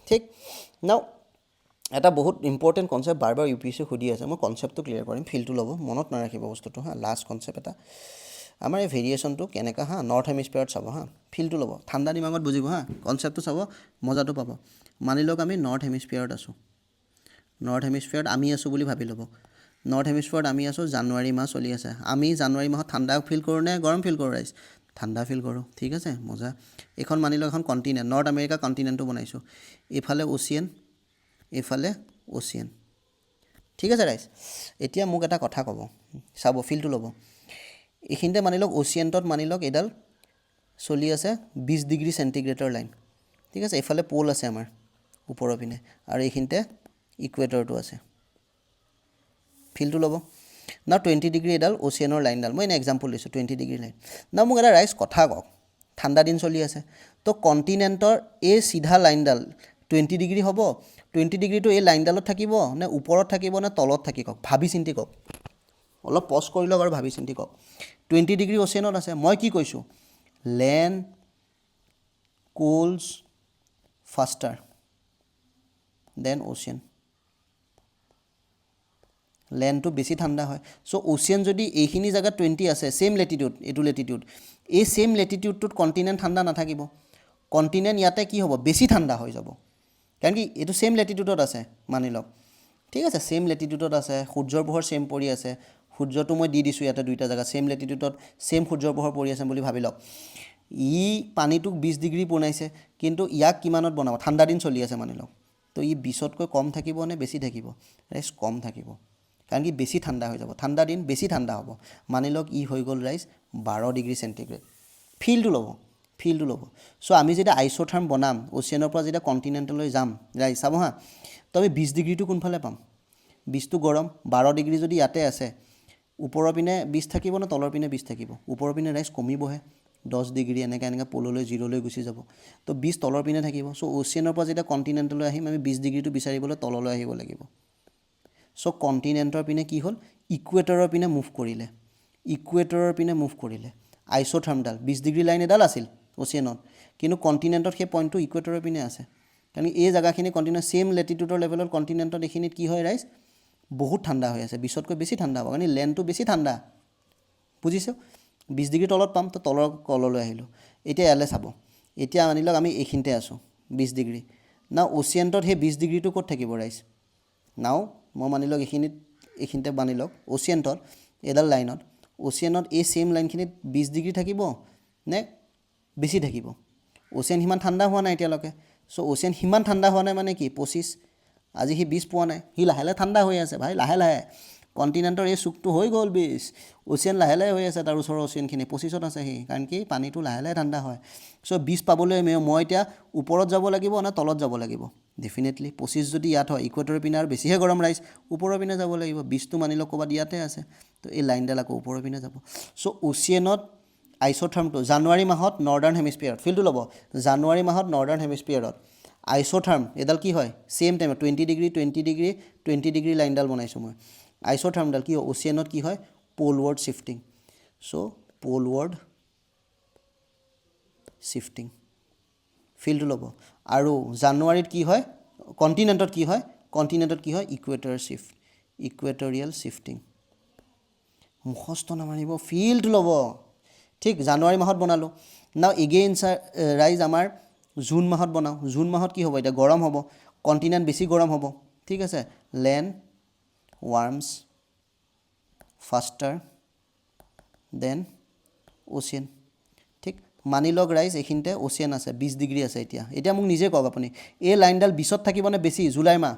ঠিক। নাও এটা বহুত ইম্পৰ্টেণ্ট কনচেপ্ট বাৰ ইউ পি এছ চি সুধি আছে, মই কনচেপ্টটো ক্লিয়াৰ কৰিম, ফিলটো ল'ব, মনত নাৰাখিব বস্তুটো হা, লাষ্ট কনচেপ্ট এটা, আমাৰ এই ভেৰিয়েশ্যনটো কেনেকুৱা হা নৰ্থ হেমিস্ফিয়াৰত চাব হা ফিলটো ল'ব ঠাণ্ডা দিমাগত বুজিব হা কনচেপ্টটো চাব মজাটো পাব মানি লওক আমি নৰ্থ হেমিস্ফিয়াৰত আছোঁ নৰ্থ হেমিস্ফিয়াৰত আমি আছোঁ বুলি ভাবি ল'ব নৰ্থ হেমিস্ফিয়াৰত আমি আছোঁ জানুৱাৰী মাহ চলি আছে আমি জানুৱাৰী মাহত ঠাণ্ডা ফিল কৰোঁ নে গৰম ফিল কৰোঁ ৰাইজ ঠাণ্ডা ফিল কৰোঁ ঠিক আছে মজা এইখন মানি লওক এখন কণ্টিনেণ্ট নৰ্থ আমেৰিকা কণ্টিনেণ্টটো বনাইছোঁ এইফালে অ'চিয়ান এইফালে অ'চিয়ান ঠিক আছে ৰাইজ এতিয়া মোক এটা কথা ক'ব চাব ফিলটো ল'ব এইখিনিতে মানি লওক অ'চিয়ানটোত মানি লওক এডাল চলি আছে 20 ডিগ্ৰী চেণ্টিগ্ৰেডৰ লাইন ঠিক আছে এইফালে প'ল আছে আমাৰ ওপৰৰ পিনে আৰু এইখিনিতে ইকুৱেটৰটো আছে ফিলটো ল'ব না 20 ডিগ্ৰী এডাল অ'চিয়ানৰ লাইনডাল মই এনে এক্সাম্পল লৈছোঁ 20 ডিগ্ৰী লাইন না মোক এটা ৰাইজ কথা কওক ঠাণ্ডা দিন চলি আছে তো কণ্টিনেণ্টৰ এই চিধা লাইনডাল 20 ডিগ্ৰী হ'ব 20 ডিগ্ৰীটো এই লাইনডালত থাকিব নে ওপৰত থাকিব নে তলত থাকি কওক ভাবি চিন্তি কওক অলপ পজ কৰি লওক আৰু ভাবি চিন্তি কওক 20 ডিগ্ৰী অ'চিয়ানত আছে মই কি কৈছোঁ লেণ্ড কুলছ ফাষ্টাৰ দেন অ'চিয়ান লেণ্ডটো বেছি ঠাণ্ডা হয় চ' অ'চিয়ান যদি এইখিনি জেগাত 20 আছে ছেইম লেটিটিউড এইটো লেটিটিউড এই ছেইম লেটিটিউডটোত কণ্টিনেণ্ট ঠাণ্ডা নাথাকিব কণ্টিনেণ্ট ইয়াতে কি হ'ব বেছি ঠাণ্ডা হৈ যাব কাৰণ কি এইটো ছেইম লেটিটিউডত আছে মানি লওক ঠিক আছে ছেইম লেটিটিউডত আছে সূৰ্যৰ পোহৰ ছেইম পৰি আছে সূৰ্যটো মই দি দিছোঁ ইয়াতে দুইটা জেগা ছেইম লেটিটিউডত ছেইম সূৰ্যৰ পোহৰ পৰি আছে বুলি ভাবি লওক ই পানীটোক 20 ডিগ্ৰী বনাইছে কিন্তু ইয়াক কিমানত বনাব ঠাণ্ডা দিন চলি আছে মানি লওক তো ই 20তকৈ কম থাকিব নে বেছি থাকিব ৰাইজ কম থাকিব কাৰণ কি বেছি ঠাণ্ডা হৈ যাব ঠাণ্ডা দিন বেছি ঠাণ্ডা হ'ব মানি লওক ই হৈ গ'ল ৰাইজ 12 ডিগ্ৰী চেণ্টিগ্ৰেড ফিলটো ল'ব চ' আমি যেতিয়া আইচ'থাৰ্ম বনাম অ'চিয়ানৰ পৰা যেতিয়া কণ্টিনেণ্টলৈ যাম ৰাইজ চাব হা তো আমি 20 ডিগ্ৰীটো কোনফালে পাম 20টো গৰম 12 ডিগ্ৰী যদি ইয়াতে আছে ওপৰৰ পিনে 20 থাকিব নে তলৰ পিনে 20 থাকিব ওপৰৰ পিনে ৰাইজ কমিবহে 10 ডিগ্ৰী এনেকৈ পললৈ জিৰ'লৈ গুচি যাব তো 20 তলৰ পিনে থাকিব চ' অ'চিয়ানৰ পৰা যেতিয়া কণ্টিনেণ্টলৈ আহিম আমি 20 ডিগ্ৰীটো বিচাৰিবলৈ তললৈ আহিব লাগিব চ' কণ্টিনেণ্টৰ পিনে কি হ'ল ইকুৱেটৰৰ পিনে মুভ কৰিলে আইচ'থাৰ্মডাল 20 ডিগ্ৰী লাইন এডাল আছিল অ'চিয়ানত কিন্তু কণ্টিনেণ্টত সেই পইণ্টটো ইকুৱেটৰৰ পিনে আছে কাৰণ এই জেগাখিনি কণ্টিনেণ্ট ছেইম লেটিটিউডৰ লেভেলত কণ্টিনেণ্টত এইখিনিত কি হয় ৰাইজ বহুত ঠাণ্ডা হৈ আছে 20তকৈ বেছি ঠাণ্ডা হ'ব কাৰণ লেণ্ডটো বেছি ঠাণ্ডা বুজিছোঁ 20 ডিগ্ৰী তলত পাম তো তলৰ কললৈ আহিলোঁ এতিয়া ইয়ালৈ চাব এতিয়া মানি লওক আমি এইখিনিতে আছোঁ 20 ডিগ্ৰী না অ'চিয়ানটোত সেই 20 ডিগ্ৰীটো ক'ত থাকিব ৰাইজ নাও মই মানি লওক এইখিনিতে মানি লওক অ'চিয়ানটোত এডাল লাইনত অ'চিয়ানত এই ছেইম লাইনখিনিত 20 ডিগ্ৰী থাকিব নে বেছি থাকিব অ'চিয়ান সিমান ঠাণ্ডা হোৱা নাই এতিয়ালৈকে চ' অ'চিয়ান সিমান ঠাণ্ডা হোৱা নাই মানে কি 25 আজি সি 20 পোৱা নাই সি লাহে লাহে ঠাণ্ডা হৈ আছে ভাই লাহে লাহে কণ্টিনেণ্টৰ এই চুকটো হৈ গ'ল 20 অ'চিয়ান লাহে লাহে হৈ আছে তাৰ ওচৰৰ অ'চিয়ানখিনি 25ত আছে সি কাৰণ কি পানীটো লাহে লাহে ঠাণ্ডা হয় চ' 20 পাবলৈ মই এতিয়া ওপৰত যাব লাগিব নে তলত যাব লাগিব ডেফিনেটলি 25 যদি ইয়াত হয় ইকুৱেটৰৰ পিনে আৰু বেছিহে গৰম ৰাইজ ওপৰৰ পিনে যাব লাগিব 20টো মানি লওক ক'ৰবাত ইয়াতে আছে তো এই লাইনডাল আকৌ ওপৰৰ পিনে যাব চ' অ'চিয়ানত আইচ'থাৰ্মটো জানুৱাৰী মাহত নৰ্দাৰ্ণ হেমিস্ফিয়াৰত ফিলটো ল'ব জানুৱাৰী মাহত নৰ্দাৰ্ণ হেমিস্ফিয়াৰত আইচ'থাৰ্ম এডাল কি হয় ছেইম টাইমত 20 ডিগ্ৰী লাইনডাল বনাইছোঁ মই আইচ'থাৰ্মডাল কি হয় অ'চিয়ানত কি হয় প'লৱাৰ্ড শ্বিফটিং চ' প'লৱাৰ্ড শ্বিফটিং ফিলটো ল'ব আৰু জানুৱাৰীত কি হয় কণ্টিনেণ্টত কি হয় ইকুৱেটৰিয়েল শ্বিফটিং মুখস্থ নামাৰিব ফিলটো ল'ব ঠিক জানুৱাৰী মাহত বনালোঁ নাও এগেইন ৰাইজ আমাৰ জুন মাহত বনাওঁ জুন মাহত কি হ'ব এতিয়া গৰম হ'ব কণ্টিনেণ্ট বেছি গৰম হ'ব ঠিক আছে লেণ্ড ৱাৰ্মছ ফাষ্টাৰ দেন অ'চিয়ান ঠিক মানি লওক ৰাইজ এইখিনিতে অ'চিয়ান আছে 20 ডিগ্ৰী আছে এতিয়া মোক নিজে কওক আপুনি এই লাইনডাল 20ত থাকিবনে বেছি জুলাই মাহ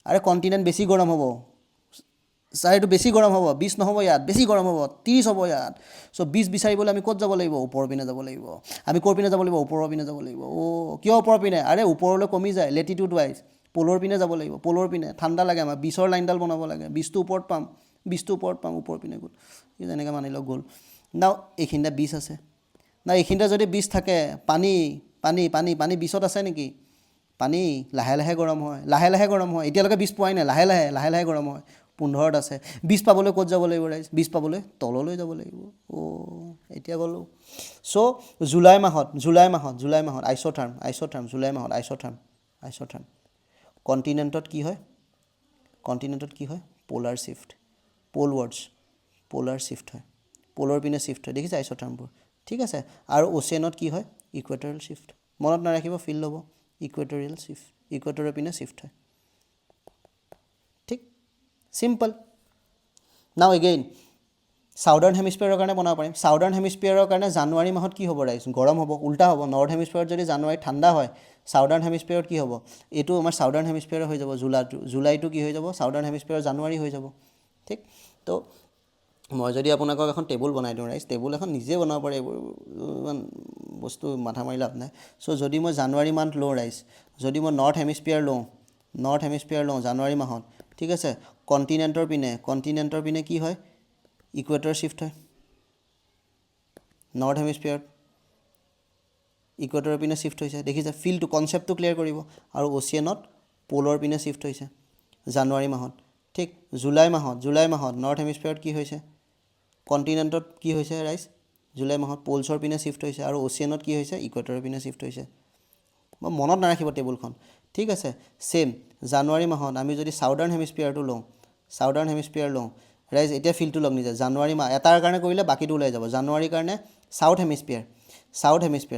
আৰে কণ্টিনেণ্ট বেছি গৰম হ'ব ছাৰ এইটো বেছি গৰম হ'ব 20 নহ'ব ইয়াত বেছি গৰম হ'ব 30 হ'ব ইয়াত চ' 20 বিচাৰিবলৈ আমি ক'ত যাব লাগিব ওপৰৰ পিনে যাব লাগিব আমি ক'ৰ পিনে যাব লাগিব ওপৰৰ পিনে যাব লাগিব কিয় ওপৰৰ পিনে আৰে ওপৰলৈ কমি যায় লেটিটিউড ৱাইজ প'লৰ পিনে যাব লাগিব প'লৰ পিনে ঠাণ্ডা লাগে আমাৰ 20ৰ লাইনডাল বনাব লাগে 20টো ওপৰত পাম ওপৰৰ পিনে গ'ল এই যেনেকৈ মানি লওক গ'ল নাও এইখিনিতে 20 আছে না এইখিনিতে যদি 20 থাকে পানী 20ত আছে নেকি পানী লাহে লাহে গৰম হয় এতিয়ালৈকে 20 পোৱাই নাই লাহে লাহে গৰম হয় 15ত আছে 20 পাবলৈ ক'ত যাব লাগিব ৰাইজ 20 পাবলৈ তললৈ যাব লাগিব এতিয়া গ'লোঁ চ' জুলাই মাহত আইচ'থাৰ্ম জুলাই মাহত আইচ'থাৰ্ম কণ্টিনেণ্টত কি হয় প'লাৰ শ্বিফ্ট প'লৱাৰ্ডছ প'লাৰ শ্বিফ্ট হয় প'লৰ পিনে শ্বিফ্ট হয়, দেখিছে আইচ'থাৰ্মবোৰ, ঠিক আছে। আৰু অ'চিয়ানত কি হয়, ইকুৱেটৰিয়েল শ্বিফ্ট, মনত নাৰাখিব, ফিল ল'ব, ইকুৱেটৰিয়েল শ্বিফ্ট, ইকুৱেটৰৰ পিনে শ্বিফ্ট হয়, ঠিক, চিম্পল। নাও এগেইন ছাউদাৰ্ণ হেমিস্ফিয়াৰৰ কাৰণে বনাব পাৰিম। ছাউদাৰ্ণ হেমিস্ফিয়াৰৰ কাৰণে জানুৱাৰী মাহত কি হ'ব ৰাইজ, গৰম হ'ব, উল্টা হ'ব। নৰ্থ হেমিস্ফিয়াৰত যদি জানুৱাৰীত ঠাণ্ডা হয়, ছাউদাৰ্ণ হেমিস্ফিয়াৰত কি হ'ব, এইটো আমাৰ ছাউদাৰ্ণ হেমিস্ফিয়াৰ হৈ যাব, জুলাইটো কি হৈ যাব, ছাউদাৰ্ণ হেমিস্ফিয়াৰৰ জানুৱাৰী হৈ যাব, ঠিক। তো মই যদি আপোনালোকক এখন টেবুল বনাই দিওঁ ৰাইজ, টেবুল এখন নিজে বনাব পাৰে, এইবোৰ ইমান বস্তু মাথা মাৰি লাভ নাই। চ' যদি মই জানুৱাৰী মান্থ লওঁ ৰাইজ, যদি মই নৰ্থ হেমিস্ফিয়াৰ লওঁ জানুৱাৰী মাহত, ঠিক আছে, কণ্টিনেণ্টৰ পিনে কি হয়, ইকুৱেটৰ শ্বিফ্ট হয়, নৰ্থ হেমিস্ফিয়াৰত ইকুৱেটৰৰ পিনে শ্বিফ্ট হৈছে, দেখিছে, ফিলটো কনচেপ্টটো ক্লিয়াৰ কৰিব। আৰু অ'চিয়ানত প'লৰ পিনে শ্বিফ্ট হৈছে জানুৱাৰী মাহত, ঠিক। জুলাই মাহত নৰ্থ হেমিস্ফিয়াৰত কি হৈছে, কণ্টিনেণ্টত কি হৈছে ৰাইজ, জুলাই মাহত প'লছৰ পিনে শ্বিফ্ট হৈছে, আৰু অ'চিয়ানত কি হৈছে, ইকুৱেটৰৰ পিনে শ্বিফ্ট হৈছে। মই মনত নাৰাখিব টেবুলখন, ঠিক আছে। ছেইম জানুৱাৰী মাহত আমি যদি ছাউদাৰ্ণ হেমিস্ফিয়াৰ লওঁ ৰাইজ, এতিয়া ফিলটো লগ নিজে, জানুৱাৰী মাহ এটাৰ কাৰণে কৰিলে বাকীটো ওলাই যাব। জানুৱাৰীৰ কাৰণে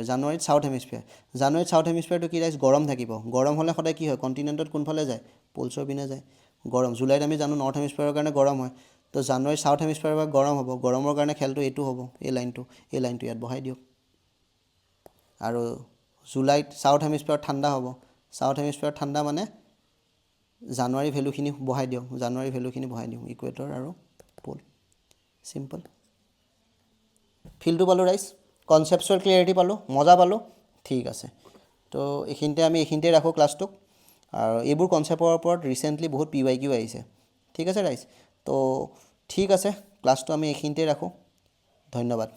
জানুৱাৰীত ছাউথ হেমিস্ফিয়াৰটো কি ৰাইজ, গৰম থাকিব। গৰম হ'লে সদায় কি হয়, কণ্টিনেণ্টত কোনফালে যায়, প'লছৰ পিনে যায়, গৰম। জুলাইত আমি জানো নৰ্থ হেমিস্ফিয়াৰৰ কাৰণে গৰম হয়, তো জানুৱাৰী ছাউথ হেমিস্ফিয়াৰৰ পৰা গৰম হ'ব, গৰমৰ কাৰণে খেলটো এইটো হ'ব, এই লাইনটো ইয়াত বহাই দিয়ক। আৰু জুলাইত ছাউথ হেমিস্ফিয়াৰত ঠাণ্ডা হ'ব, মানে জানুৱাৰী ভেলুখিনি বহাই দিওঁ, ইকুৱেটৰ আৰু প'ল, চিম্পল। ফিলটো পালোঁ ৰাইজ, কনচেপচুৱেল ক্লিয়াৰিটি পালোঁ, মজা পালোঁ, ঠিক আছে। তো এইখিনিতে ৰাখোঁ ক্লাছটোক। আৰু এইবোৰ কনচেপ্টৰ ওপৰত ৰিচেণ্টলি বহুত PYQ আহিছে, ঠিক আছে ৰাইজ। তো ঠিক আছে, ক্লাছটো আমি এইখিনিতে ৰাখোঁ, ধন্যবাদ।